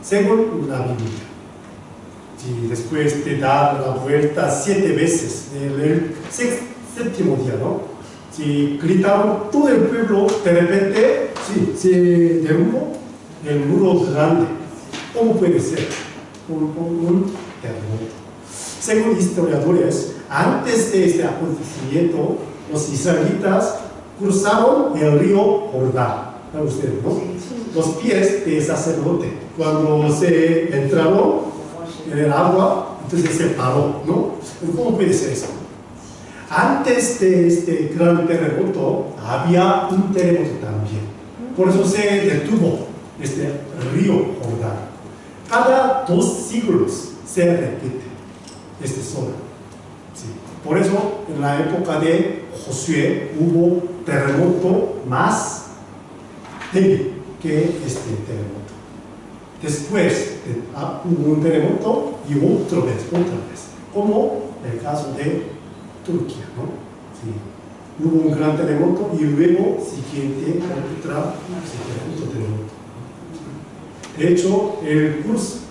según la Biblia. Y después de dar la vuelta 7 veces, en el séptimo día, ¿no? Si gritaron todo el pueblo, de repente, sí, se derrumbó el muro grande. ¿Cómo puede ser? Un terremoto. Según historiadores, antes de este acontecimiento, los israelitas cruzaron el río Jordán. ¿Saben ustedes, no? Los pies del sacerdote, cuando se entraron en el agua, entonces se paró, ¿no? ¿Cómo puede ser eso? Antes de este gran terremoto, había un terremoto también. Por eso se detuvo este río Jordán. Cada 2 siglos se repite este sol. Sí. Por eso, en la época de Josué, hubo terremoto más débil que este terremoto. Después hubo un terremoto y otra vez, como el caso de Turquía, ¿no? Sí. Hubo un gran terremoto y luego siguiente otro terremoto. De hecho, el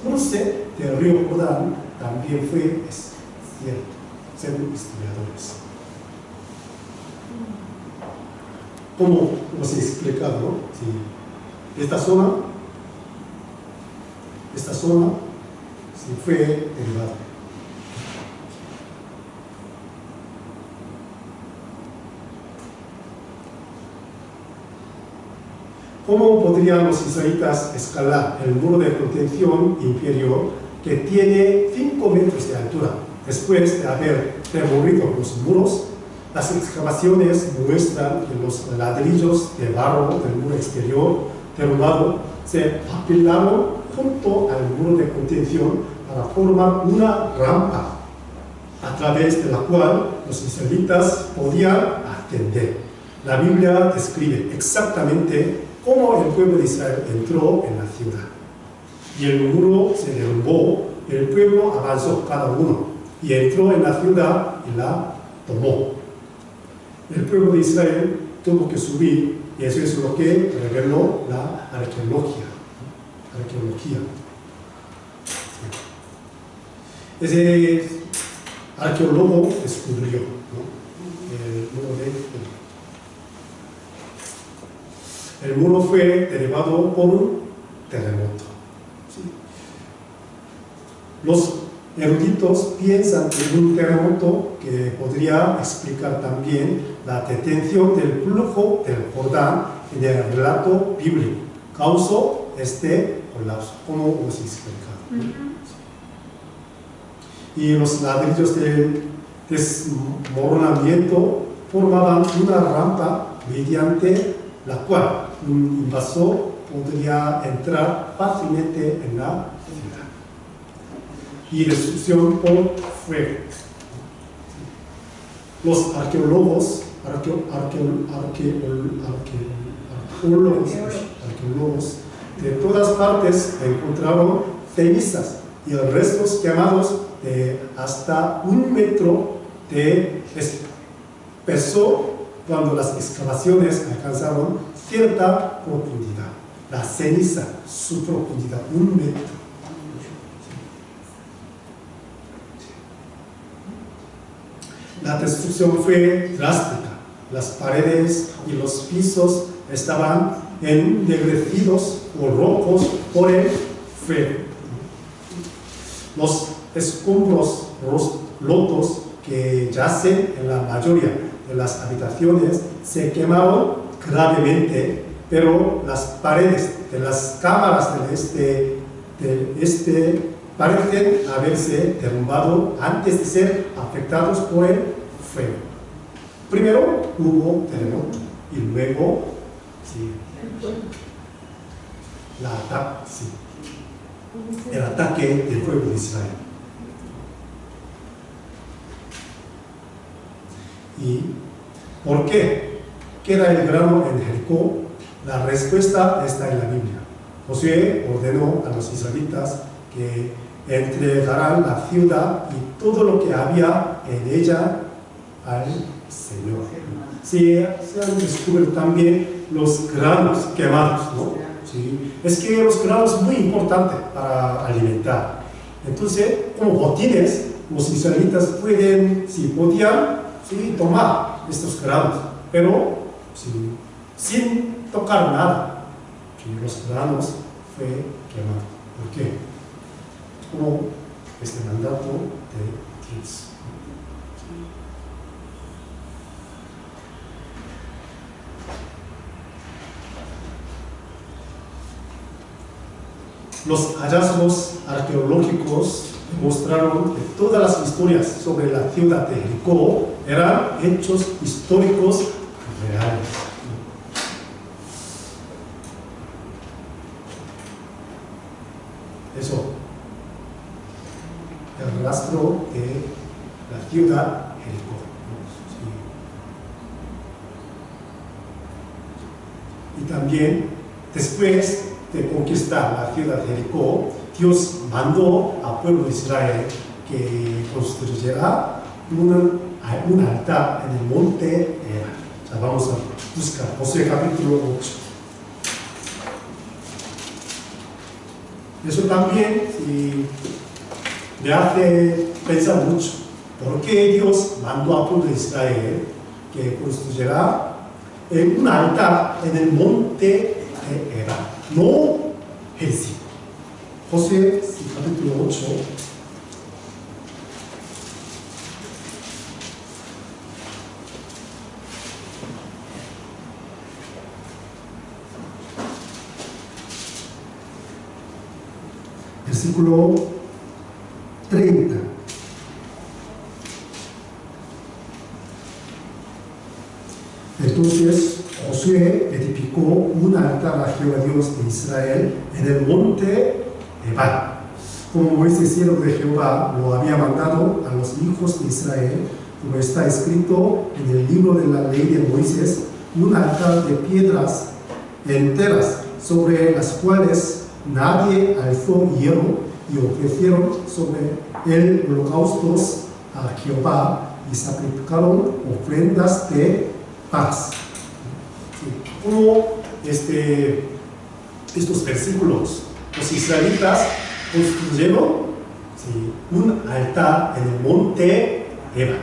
cruce del río Jordán también fue cierto, según historiadores. Como os he explicado, ¿no? Sí. Esta zona sí fue derivada. ¿Cómo podrían los israelitas escalar el muro de contención inferior que tiene 5 metros de altura? Después de haber demolido los muros, las excavaciones muestran que los ladrillos de barro del muro exterior derrumbado se apilaron junto al muro de contención para formar una rampa a través de la cual los israelitas podían ascender. La Biblia describe exactamente cómo el pueblo de Israel entró en la ciudad. Y el muro se derrumbó, el pueblo avanzó cada uno y entró en la ciudad y la tomó. El pueblo de Israel tuvo que subir, y eso es lo que reveló la arqueología. Ese arqueólogo descubrió, ¿no? El muro fue derribado por un terremoto. ¿Sí? Los eruditos piensan que un terremoto que podría explicar también la detención del flujo del Jordán en el relato bíblico causó este colapso, como os he explicado. Y los ladrillos de desmoronamiento formaban una rampa mediante la cual un invasor podría entrar fácilmente en la ciudad. Y destrucción por fuego. Los arqueólogos de todas partes encontraron cenizas y restos quemados de hasta 1 metro de espesor cuando las excavaciones alcanzaron cierta profundidad. La ceniza, su profundidad, 1 metro. La destrucción fue drástica. Las paredes y los pisos estaban ennegrecidos o rojos por el fuego. Los escombros rotos que yacen en la mayoría de las habitaciones se quemaron gravemente, pero las paredes de las cámaras del este parecen haberse derrumbado antes de ser afectados por el fuego. Primero hubo terremoto y luego el ataque del pueblo de Israel. ¿Y por qué queda el grano en Jericó? La respuesta está en la Biblia. Josué ordenó a los israelitas que entregarán la ciudad y todo lo que había en ella al Señor. Sí, se han descubierto también los granos quemados, ¿no? ¿sí? Es que los granos son muy importantes para alimentar. Entonces, como botines, los israelitas podían, ¿sí? tomar estos granos, pero ¿sí? sin tocar nada. ¿Sí? Los granos fue quemados. ¿Por qué? Como este mandato de Dios. Los hallazgos arqueológicos demostraron que todas las historias sobre la ciudad de Jericó eran hechos históricos reales. Eso, el rastro de la ciudad Jericó. Sí. Y también, después de conquistar la ciudad de Jericó, Dios mandó al pueblo de Israel que construyera un altar en el monte Ebal. O sea, vamos a buscar Josué capítulo 8. Eso también me hace pensar mucho. ¿Por qué Dios mandó al pueblo de Israel que construyera un altar en el monte Ebal? No Gerizim. Josué capítulo 8. Versículo 30. Entonces Josué edificó un altar a Jehová Dios de Israel en el monte Ebal, como Moisés, siervo de Jehová, lo había mandado a los hijos de Israel, como está escrito en el libro de la ley de Moisés, un altar de piedras enteras, sobre las cuales nadie alzó hierro, y ofrecieron sobre él holocaustos a Jehová y sacrificaron ofrendas de paz. Como estos versículos, los israelitas construyeron un altar en el monte Ebal.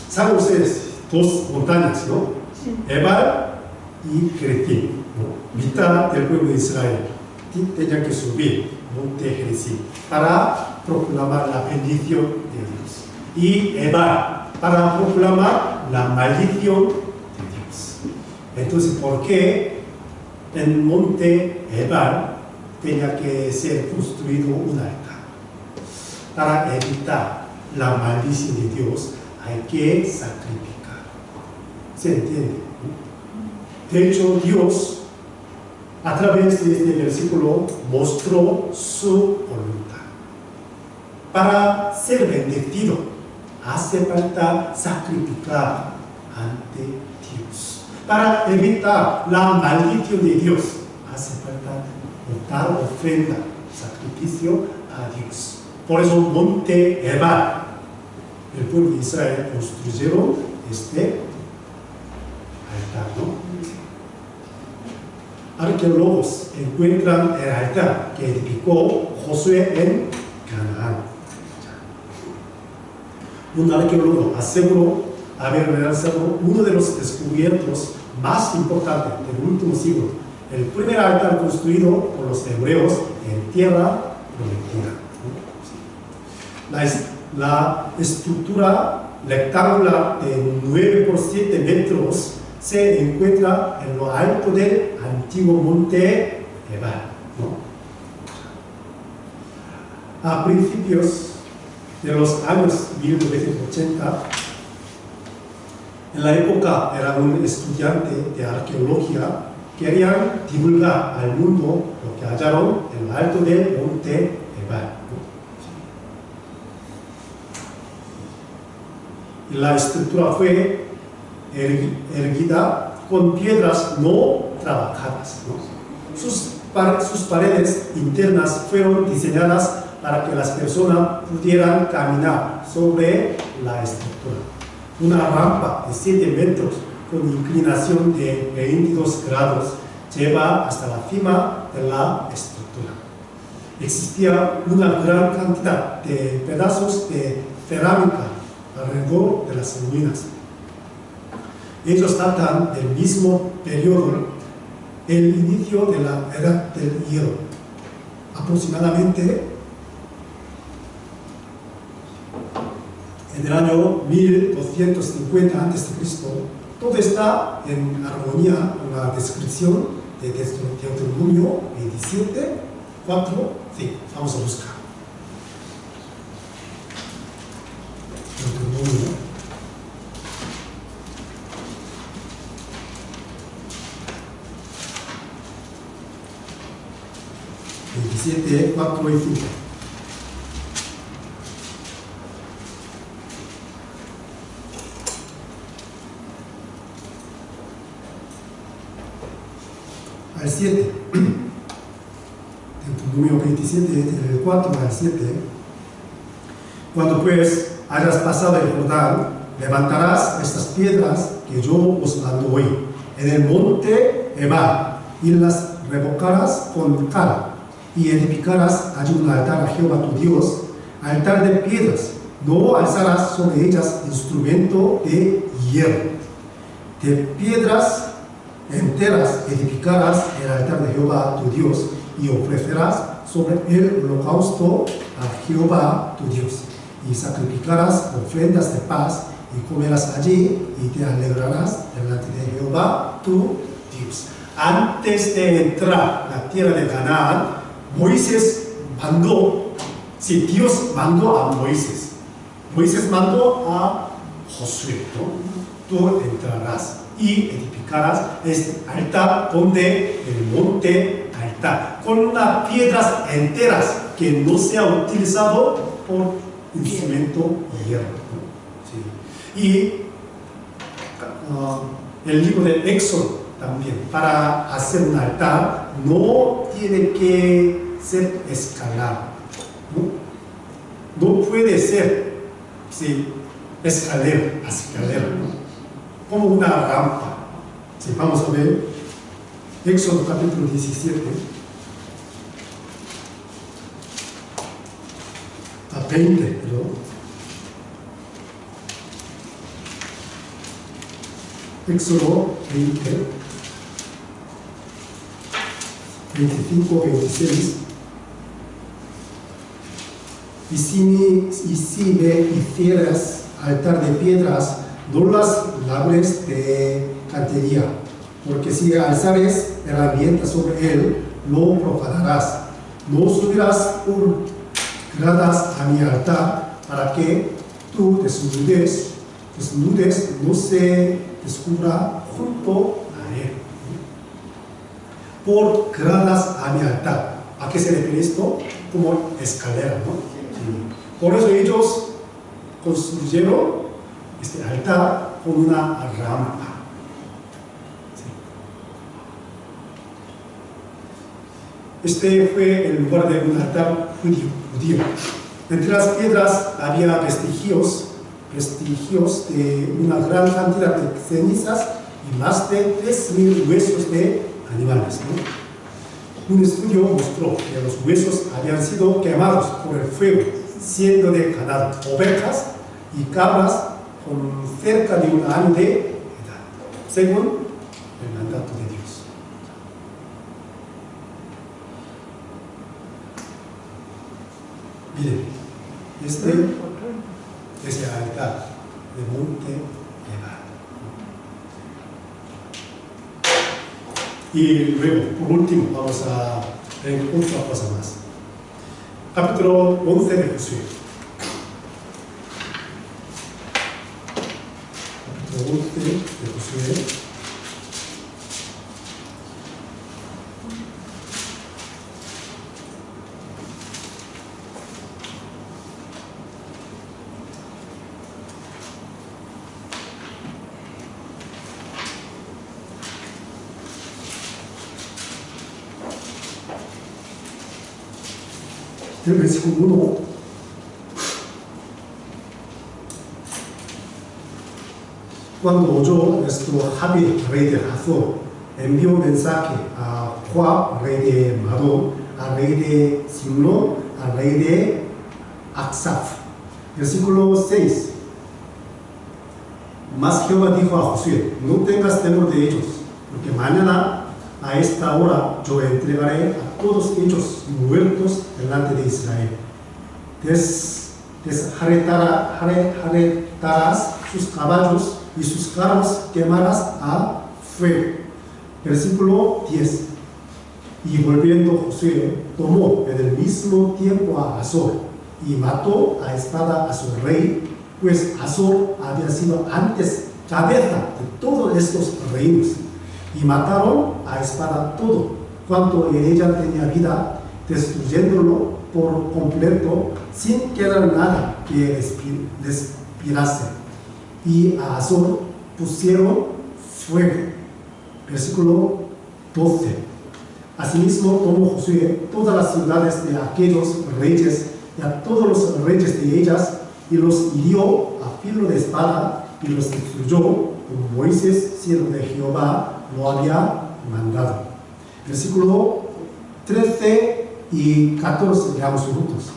¿Saben ustedes? Dos montañas, ¿no? Sí. Ebal y Gerizim, ¿no? Mitad del pueblo de Israel tenían que subir monte Gerizim para proclamar la bendición de Dios, y Ebal para proclamar la maldición de Dios. Entonces, ¿por qué en monte Ebal tenía que ser construido un altar? Para evitar la maldición de Dios hay que sacrificar. ¿Se entiende? De hecho, Dios, a través de este versículo, mostró su voluntad. Para ser bendecido, hace falta sacrificar ante Dios. Para evitar la maldición de Dios, hace falta dar ofrenda, sacrificio a Dios. Por eso, monte Ebal, el pueblo de Israel construyeron este altar, ¿no? Arqueólogos encuentran el altar que edificó Josué en Canaán. Un arqueólogo aseguró haber realizado uno de los descubrimientos más importantes del último siglo, el primer altar construido por los hebreos en tierra prometida. La estructura rectangular de 9 por 7 metros se encuentra en lo alto del antiguo monte Ebal, ¿no? A principios de los años 1980, en la época era un estudiante de arqueología, querían divulgar al mundo lo que hallaron en lo alto del monte Ebal, ¿no? La estructura fue erguida con piedras no trabajadas, ¿no? Sus paredes internas fueron diseñadas para que las personas pudieran caminar sobre la estructura. Una rampa de 7 metros con inclinación de 22 grados lleva hasta la cima de la estructura. Existía una gran cantidad de pedazos de cerámica alrededor de las ruinas. Ellos datan del mismo periodo, el inicio de la Edad del Hierro, aproximadamente en el año 1250 a.C. Todo está en armonía con la descripción de Deuteronomio 27, 4, 5. Vamos a buscar. Deuteronomio 27, 4 y 5. Al 7. Deuteronomio 27, del 4 al 7. Cuando pues hayas pasado el Jordán, levantarás estas piedras que yo os mando hoy en el monte Ebal y las revocarás con cal y edificarás allí un altar a Jehová tu Dios, altar de piedras. No alzarás sobre ellas instrumento de hierro. De piedras enteras edificarás el altar de Jehová tu Dios y ofrecerás sobre el holocausto a Jehová tu Dios y sacrificarás ofrendas de paz y comerás allí y te alegrarás delante de Jehová tu Dios. Antes de entrar a la tierra de Canaán, Moisés mandó, si Dios mandó a Moisés, Moisés mandó a Josué, ¿no? Tú entrarás y edificarás este altar donde el monte altar, con unas piedras enteras que no se ha utilizado por instrumento de hierro, ¿no? Sí. Y el libro de Éxodo también, para hacer un altar no tiene que ser escalado, no puede ser escalera, ¿no? Como una rampa. Sí, vamos a ver Éxodo capítulo 17 a 20, perdón. Éxodo 20, 25, 26. Y si me hicieras altar de piedras, no las labres de cantería, porque si alzares herramientas sobre él, lo profanarás. No subirás por gradas a mi altar, para que tu desnudez no se descubra junto a él. Por gradas a mi altar. ¿A qué se refiere esto? Como escalera, ¿no? Sí. Por eso ellos construyeron este altar con una rampa. Sí. Este fue el lugar de un altar judío. Entre las piedras había vestigios de una gran cantidad de cenizas y más de 3.000 huesos de animales, ¿no? Un estudio mostró que los huesos habían sido quemados por el fuego, siendo de ganado, ovejas y cabras con cerca de un año de edad, según el mandato de Dios. Miren, ese altar de monte Ebal. Y luego, por último, vamos a ver otra cosa más. Capítulo 11 de Josué. Capítulo 11 de Josué. El versículo 1. Cuando oyó nuestro Javi, rey de Hazor, envió un mensaje a Joab, rey de Madón, al rey de Simrón, al rey de Aksaf. Versículo 6. Mas Jehová dijo a Josué: no tengas temor de ellos, porque mañana a esta hora yo entregaré a todos ellos muertos delante de Israel. Desjaretarás sus caballos y sus carros quemarás a fuego. Versículo 10. Y volviendo Josué, tomó en el mismo tiempo a Azor y mató a espada a su rey, pues Azor había sido antes cabeza de todos estos reinos. Y mataron a espada todo cuanto en ella tenía vida, destruyéndolo por completo, sin quedar nada que respirase. Y a Azor pusieron fuego. Versículo 12. Asimismo tomó Josué todas las ciudades de aquellos reyes y a todos los reyes de ellas, y los hirió a filo de espada y los destruyó, como Moisés, siervo de Jehová, lo había mandado. Versículo 13 y 14, leamos juntos.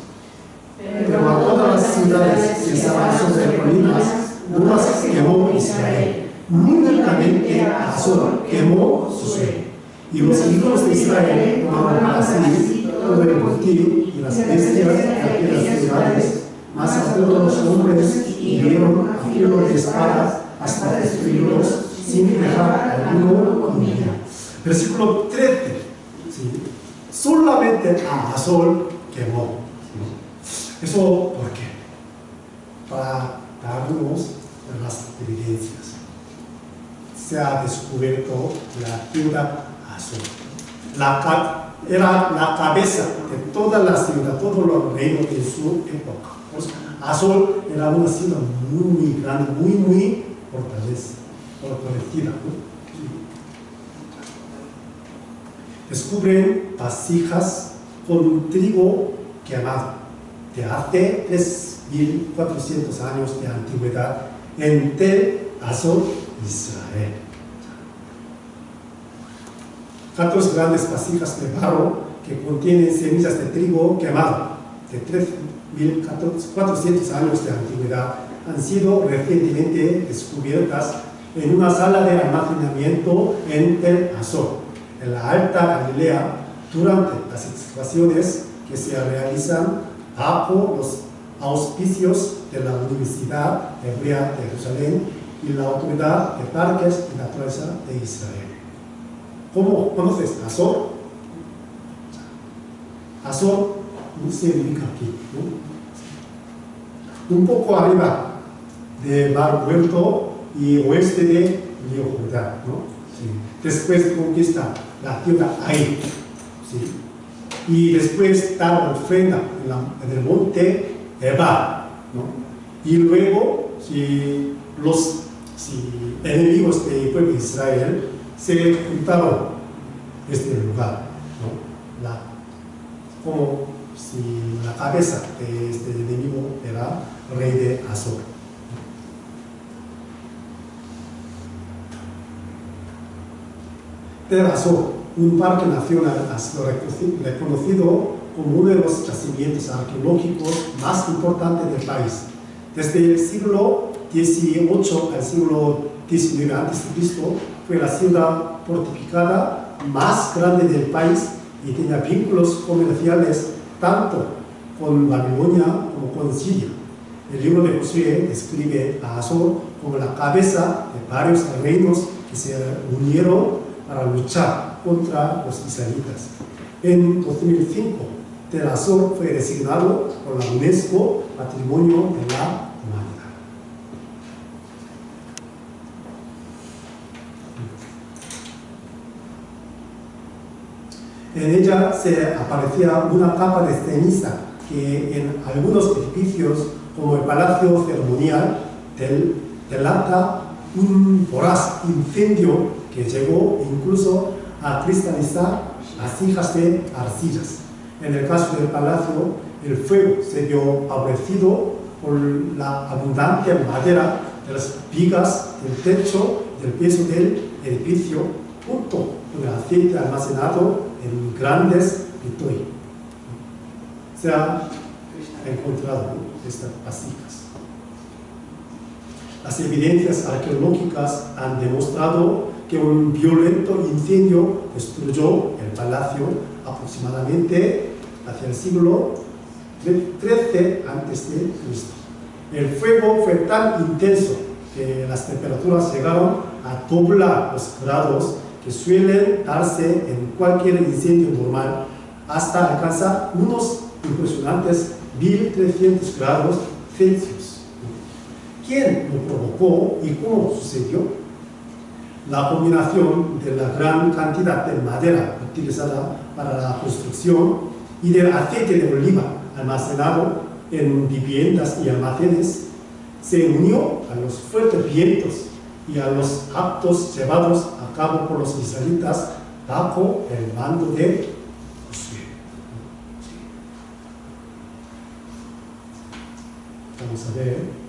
Pero a todas las ciudades que estaban sobre colinas no las quemó Israel, únicamente a Azor quemó Josué. Y los hijos de Israel tomaron para sí todo el botín y las bestias de aquellas ciudades, mas a todos los hombres hirieron a filo de espada hasta destruirlos, sin dejar alguno con vida. Versículo 13. ¿Sí? Solamente a Azor quemó. ¿Sí? ¿Eso por qué? Para darnos las evidencias. Se ha descubierto la ciudad Azor. Era la cabeza de toda la ciudad, todos los reinos de su época. Pues, Azor era una ciudad muy grande, muy fortalecida. ¿No? Descubren vasijas con trigo quemado de hace 3.400 años de antigüedad en Tel Azor, Israel. 14 grandes vasijas de barro que contienen semillas de trigo quemado de 3.400 años de antigüedad han sido recientemente descubiertas en una sala de almacenamiento en Tel Azor, en la Alta Galilea, durante las excavaciones que se realizan bajo los auspicios de la Universidad Hebrea de Jerusalén y la Autoridad de Parques y Naturaleza de Israel. ¿Cómo conoces Azor? Azor se ubica aquí, ¿no? Un poco arriba de Mar Muerto y oeste de Río Jordán, ¿no? Sí. Después conquista la ciudad ahí, ¿sí? Y después da ofrenda en el monte Ebal, ¿no? Y luego, si los enemigos del pueblo de Israel se juntaron este lugar, ¿no? Como si la cabeza de este enemigo era rey de Azor. Tel Azor, un parque nacional, ha sido reconocido como uno de los yacimientos arqueológicos más importantes del país. Desde el siglo XVIII al siglo XIX a.C. fue la ciudad fortificada más grande del país y tenía vínculos comerciales tanto con Babilonia como con Siria. El libro de Josué describe a Azor como la cabeza de varios reinos que se unieron para luchar contra los israelitas. En 2005, Tel Azor fue designado por la UNESCO Patrimonio de la Humanidad. En ella se aparecía una capa de ceniza que en algunos edificios, como el Palacio Ceremonial, delata un voraz incendio que llegó incluso a cristalizar vasijas de arcillas. En el caso del palacio, el fuego se vio favorecido por la abundante madera de las vigas del techo, del piso del edificio, junto con el aceite almacenado en grandes pitoy. Se ha encontrado estas vasijas. Las evidencias arqueológicas han demostrado que un violento incendio destruyó el palacio aproximadamente hacia el siglo XIII a.C. El fuego fue tan intenso que las temperaturas llegaron a doblar los grados que suelen darse en cualquier incendio normal, hasta alcanzar unos impresionantes 1300 grados Celsius. ¿Quién lo provocó y cómo sucedió? La combinación de la gran cantidad de madera utilizada para la construcción y del aceite de oliva almacenado en viviendas y almacenes se unió a los fuertes vientos y a los actos llevados a cabo por los israelitas bajo el mando de Josué. Vamos a ver.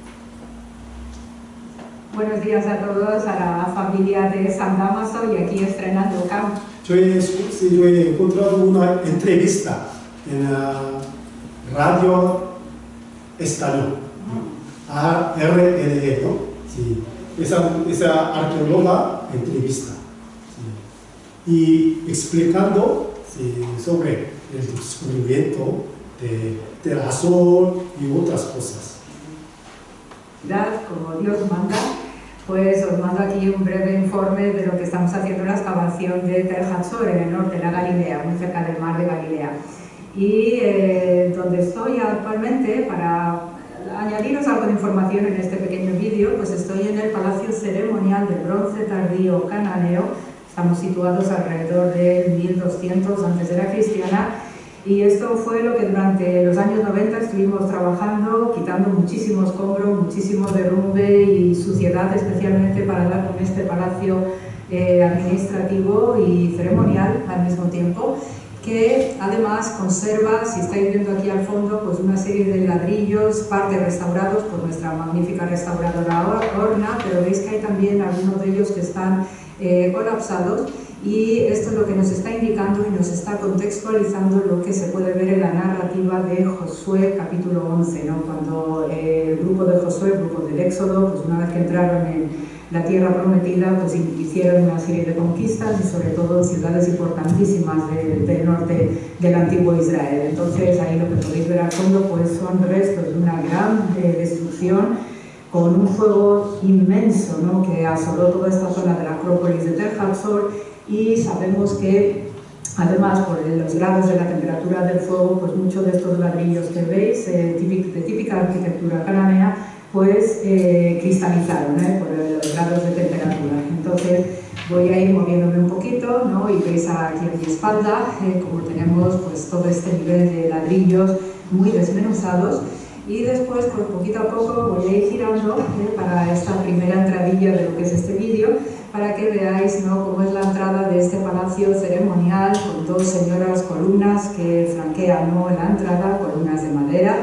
Buenos días a todos, a la familia de San Damaso, y aquí estrenando Camp. Yo he encontrado una entrevista en la radio español, RNE, ¿no? Sí. Esa arqueóloga entrevista, sí, y explicando, sí, sobre el descubrimiento del Azor y otras cosas. Como Dios manda, pues os mando aquí un breve informe de lo que estamos haciendo en la excavación de Tel Hatzor, en el norte de la Galilea, muy cerca del mar de Galilea. Y donde estoy actualmente, para añadiros algo de información en este pequeño vídeo, pues estoy en el Palacio Ceremonial del Bronce Tardío Cananeo. Estamos situados alrededor del 1200 antes de la cristiana, y esto fue lo que durante los años 90 estuvimos trabajando, quitando muchísimo escombro, muchísimo derrumbe y suciedad, especialmente para dar con este palacio administrativo y ceremonial al mismo tiempo, que además conserva, si estáis viendo aquí al fondo, pues una serie de ladrillos, parte restaurados por nuestra magnífica restauradora Orna, pero veis que hay también algunos de ellos que están colapsados, y esto es lo que nos está indicando y nos está contextualizando lo que se puede ver en la narrativa de Josué capítulo 11, ¿no? Cuando el grupo de Josué, el grupo del Éxodo, pues una vez que entraron en la tierra prometida, pues hicieron una serie de conquistas, y sobre todo ciudades importantísimas del norte del antiguo Israel. Entonces ahí lo que podéis ver al fondo pues son restos de una gran destrucción, con un fuego inmenso, ¿no? Que asoló toda esta zona de la Acrópolis de Tel Hatzor, y sabemos que además por los grados de la temperatura del fuego, pues muchos de estos ladrillos que veis, de típica arquitectura cananea, pues cristalizaron por los grados de temperatura. Entonces voy a ir moviéndome un poquito, ¿no? Y veis aquí a mi espalda como tenemos pues todo este nivel de ladrillos muy desmenuzados, y después pues poquito a poco voy a ir girando para esta primera entradilla de lo que es este vídeo, para que veáis, ¿no?, cómo es la entrada de este palacio ceremonial, con dos señoras columnas que franquean, ¿no?, la entrada, columnas de madera.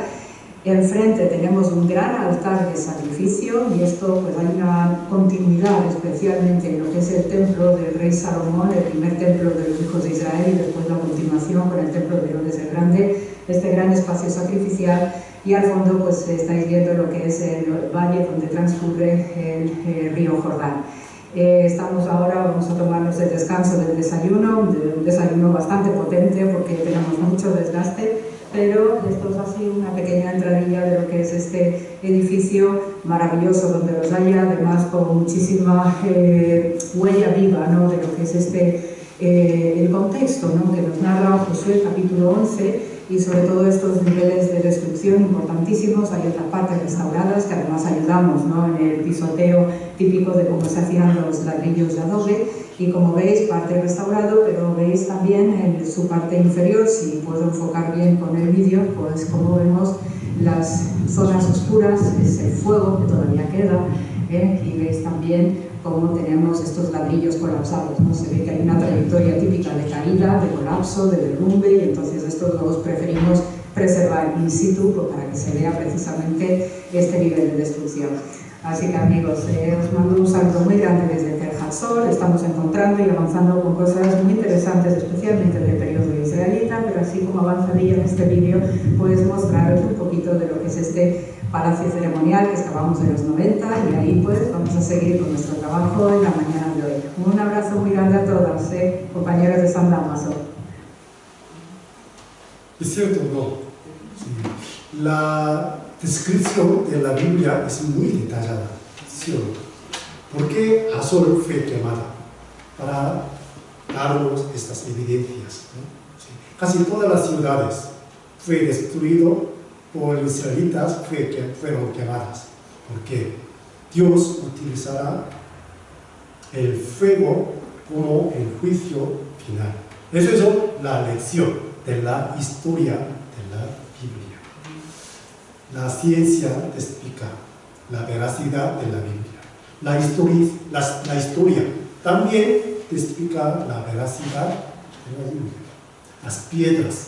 Enfrente tenemos un gran altar de sacrificio, y esto pues hay una continuidad especialmente en lo que es el templo del rey Salomón, el primer templo de los hijos de Israel, y después la continuación con el templo de Herodes el Grande, este gran espacio sacrificial. Y al fondo pues estáis viendo lo que es el valle donde transcurre el río Jordán. Estamos ahora, vamos a tomarnos el descanso del desayuno, un desayuno bastante potente porque tenemos mucho desgaste, pero esto es así una pequeña entradilla de lo que es este edificio maravilloso donde los hay, además con muchísima huella viva, ¿no?, de lo que es el contexto, ¿no?, que nos narra Josué capítulo 11, y sobre todo estos niveles de destrucción importantísimos. Hay otras partes restauradas que además ayudamos, ¿no?, en el pisoteo típico de cómo se hacían los ladrillos de adobe, y como veis, parte restaurado, pero veis también en su parte inferior, si puedo enfocar bien con el vídeo, pues como vemos las zonas oscuras, ese fuego que todavía queda, y veis también cómo tenemos estos ladrillos colapsados, ¿no? Se ve que hay una trayectoria típica de caída, de colapso, de derrumbe, y entonces estos los preferimos preservar in situ, pues, para que se vea precisamente este nivel de destrucción. Así que amigos, os mando un saludo muy grande desde Tel Hatzor. Estamos encontrando y avanzando con cosas muy interesantes, especialmente del periodo israelita, pero así como avanzadilla en este vídeo, pues mostraros un poquito de lo que es este palacio ceremonial que excavamos en los 90, y ahí pues vamos a seguir con nuestro trabajo en la mañana de hoy. Un abrazo muy grande a todas, compañeros de San Damaso. ¿Es cierto o no? Sí. La descripción de la Biblia es muy detallada, ¿sí o no? ¿Por qué Hazor fue quemada? Para darnos estas evidencias, ¿no? Sí. Casi todas las ciudades fue destruido por los israelitas, fueron quemadas. ¿Por qué? Dios utilizará el fuego como el juicio final. Eso es la lección de la historia de la Biblia. La ciencia testifica la veracidad de la Biblia. La historia también testifica la veracidad de la Biblia. Las piedras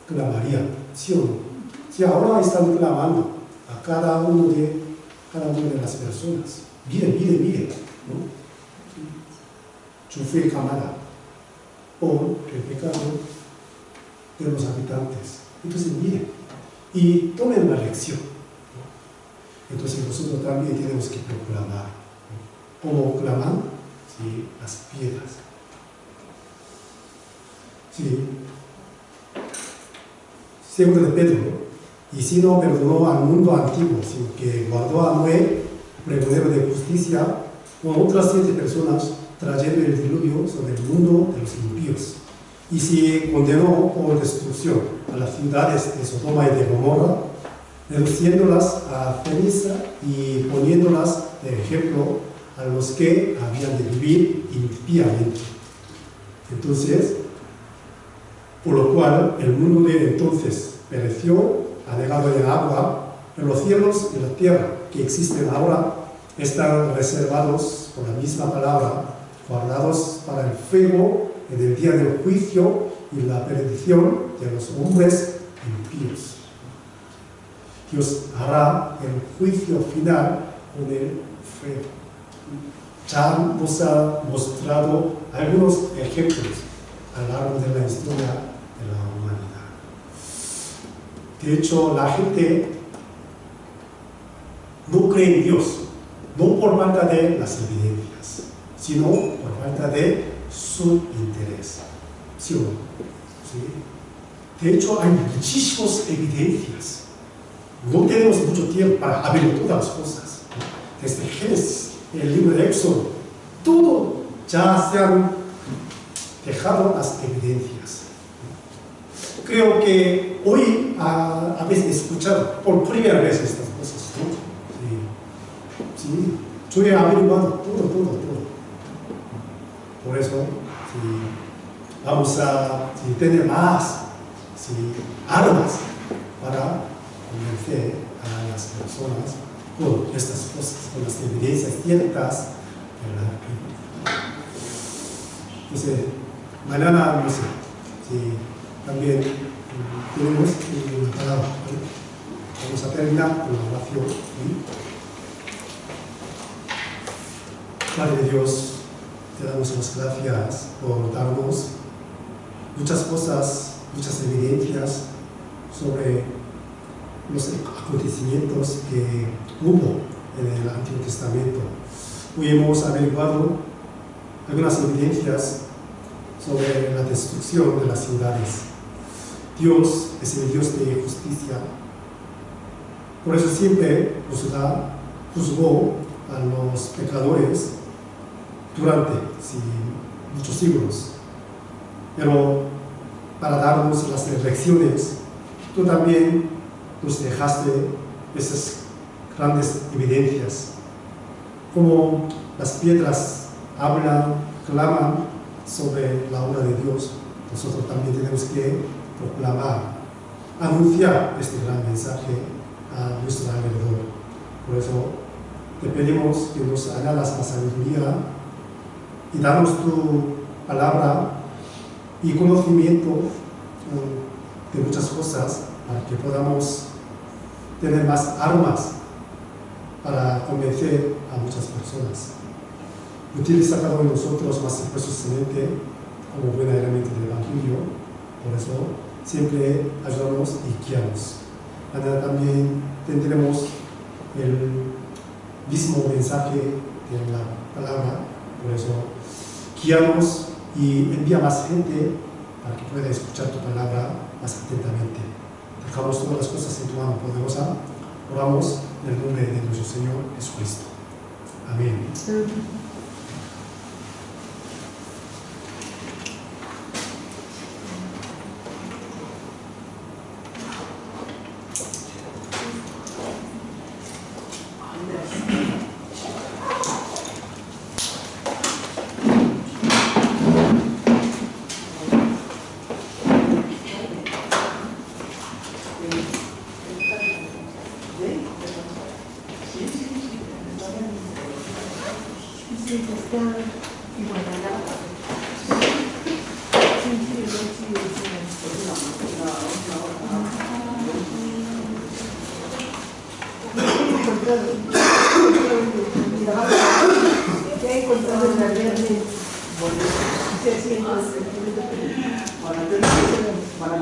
clamarían, ¿sí o no? Si ahora están clamando a cada una de las personas, miren, ¿no? Yo fui quemada por el pecado de los habitantes. Entonces miren y tomen la lección, ¿no? Entonces nosotros también tenemos que proclamar, ¿no? ¿Cómo claman? Sí, las piedras. Sí. Segundo de Pedro, ¿no? Y si no perdonó al mundo antiguo, sino que guardó a Noé, pregonero de justicia, con otras 7 personas, trayendo el diluvio sobre el mundo de los impíos. Y si condenó por destrucción a las ciudades de Sodoma y de Gomorra, reduciéndolas a ceniza y poniéndolas de ejemplo a los que habían de vivir impíamente. Entonces, por lo cual el mundo de entonces pereció, anegado en el agua, pero los cielos y la tierra que existen ahora están reservados por la misma palabra, guardados para el fuego en el día del juicio y la perdición de los hombres impíos. Dios hará el juicio final con el fuego. Ya nos ha mostrado algunos ejemplos a lo largo de la historia de la humanidad. De hecho, la gente no cree en Dios, no por falta de las evidencias, sino por falta de su interés. ¿Sí o no? ¿Sí? De hecho, hay muchísimas evidencias. No tenemos mucho tiempo para abrir todas las cosas, ¿no? Desde Génesis, el libro de Éxodo, todo ya se han dejado las evidencias. Creo que hoy a veces he escuchado por primera vez estas cosas, ¿no? Sí. Sí. Yo he averiguado todo. Por eso, sí, vamos a tener más, sí, armas para convencer a las personas con estas cosas, con las evidencias ciertas de la Biblia. Entonces, mañana, no sé, sí, también tenemos una palabra, ¿vale? Vamos a terminar con la oración, ¿sí? Padre de Dios, te damos las gracias por darnos muchas cosas, muchas evidencias sobre los acontecimientos que hubo en el Antiguo Testamento. Hoy hemos averiguado algunas evidencias sobre la destrucción de las ciudades. Dios es el Dios de justicia. Por eso siempre juzgó a los pecadores durante muchos siglos. Pero para darnos las lecciones, tú también nos dejaste esas grandes evidencias. Como las piedras hablan, claman sobre la obra de Dios, nosotros también tenemos que proclamar, anunciar este gran mensaje a nuestro alrededor. Por eso te pedimos que nos añadas la sabiduría y danos tu palabra y conocimiento de muchas cosas para que podamos tener más armas para convencer a muchas personas. Utiliza cada uno de nosotros más precisamente como buena herramienta del Evangelio, por eso siempre ayudamos y guiamos. Mañana también tendremos el mismo mensaje de la palabra, por eso guiamos y envía más gente para que pueda escuchar tu palabra más atentamente. Dejamos todas las cosas en tu mano poderosa. Oramos en el nombre de nuestro Señor Jesucristo. Amén. Para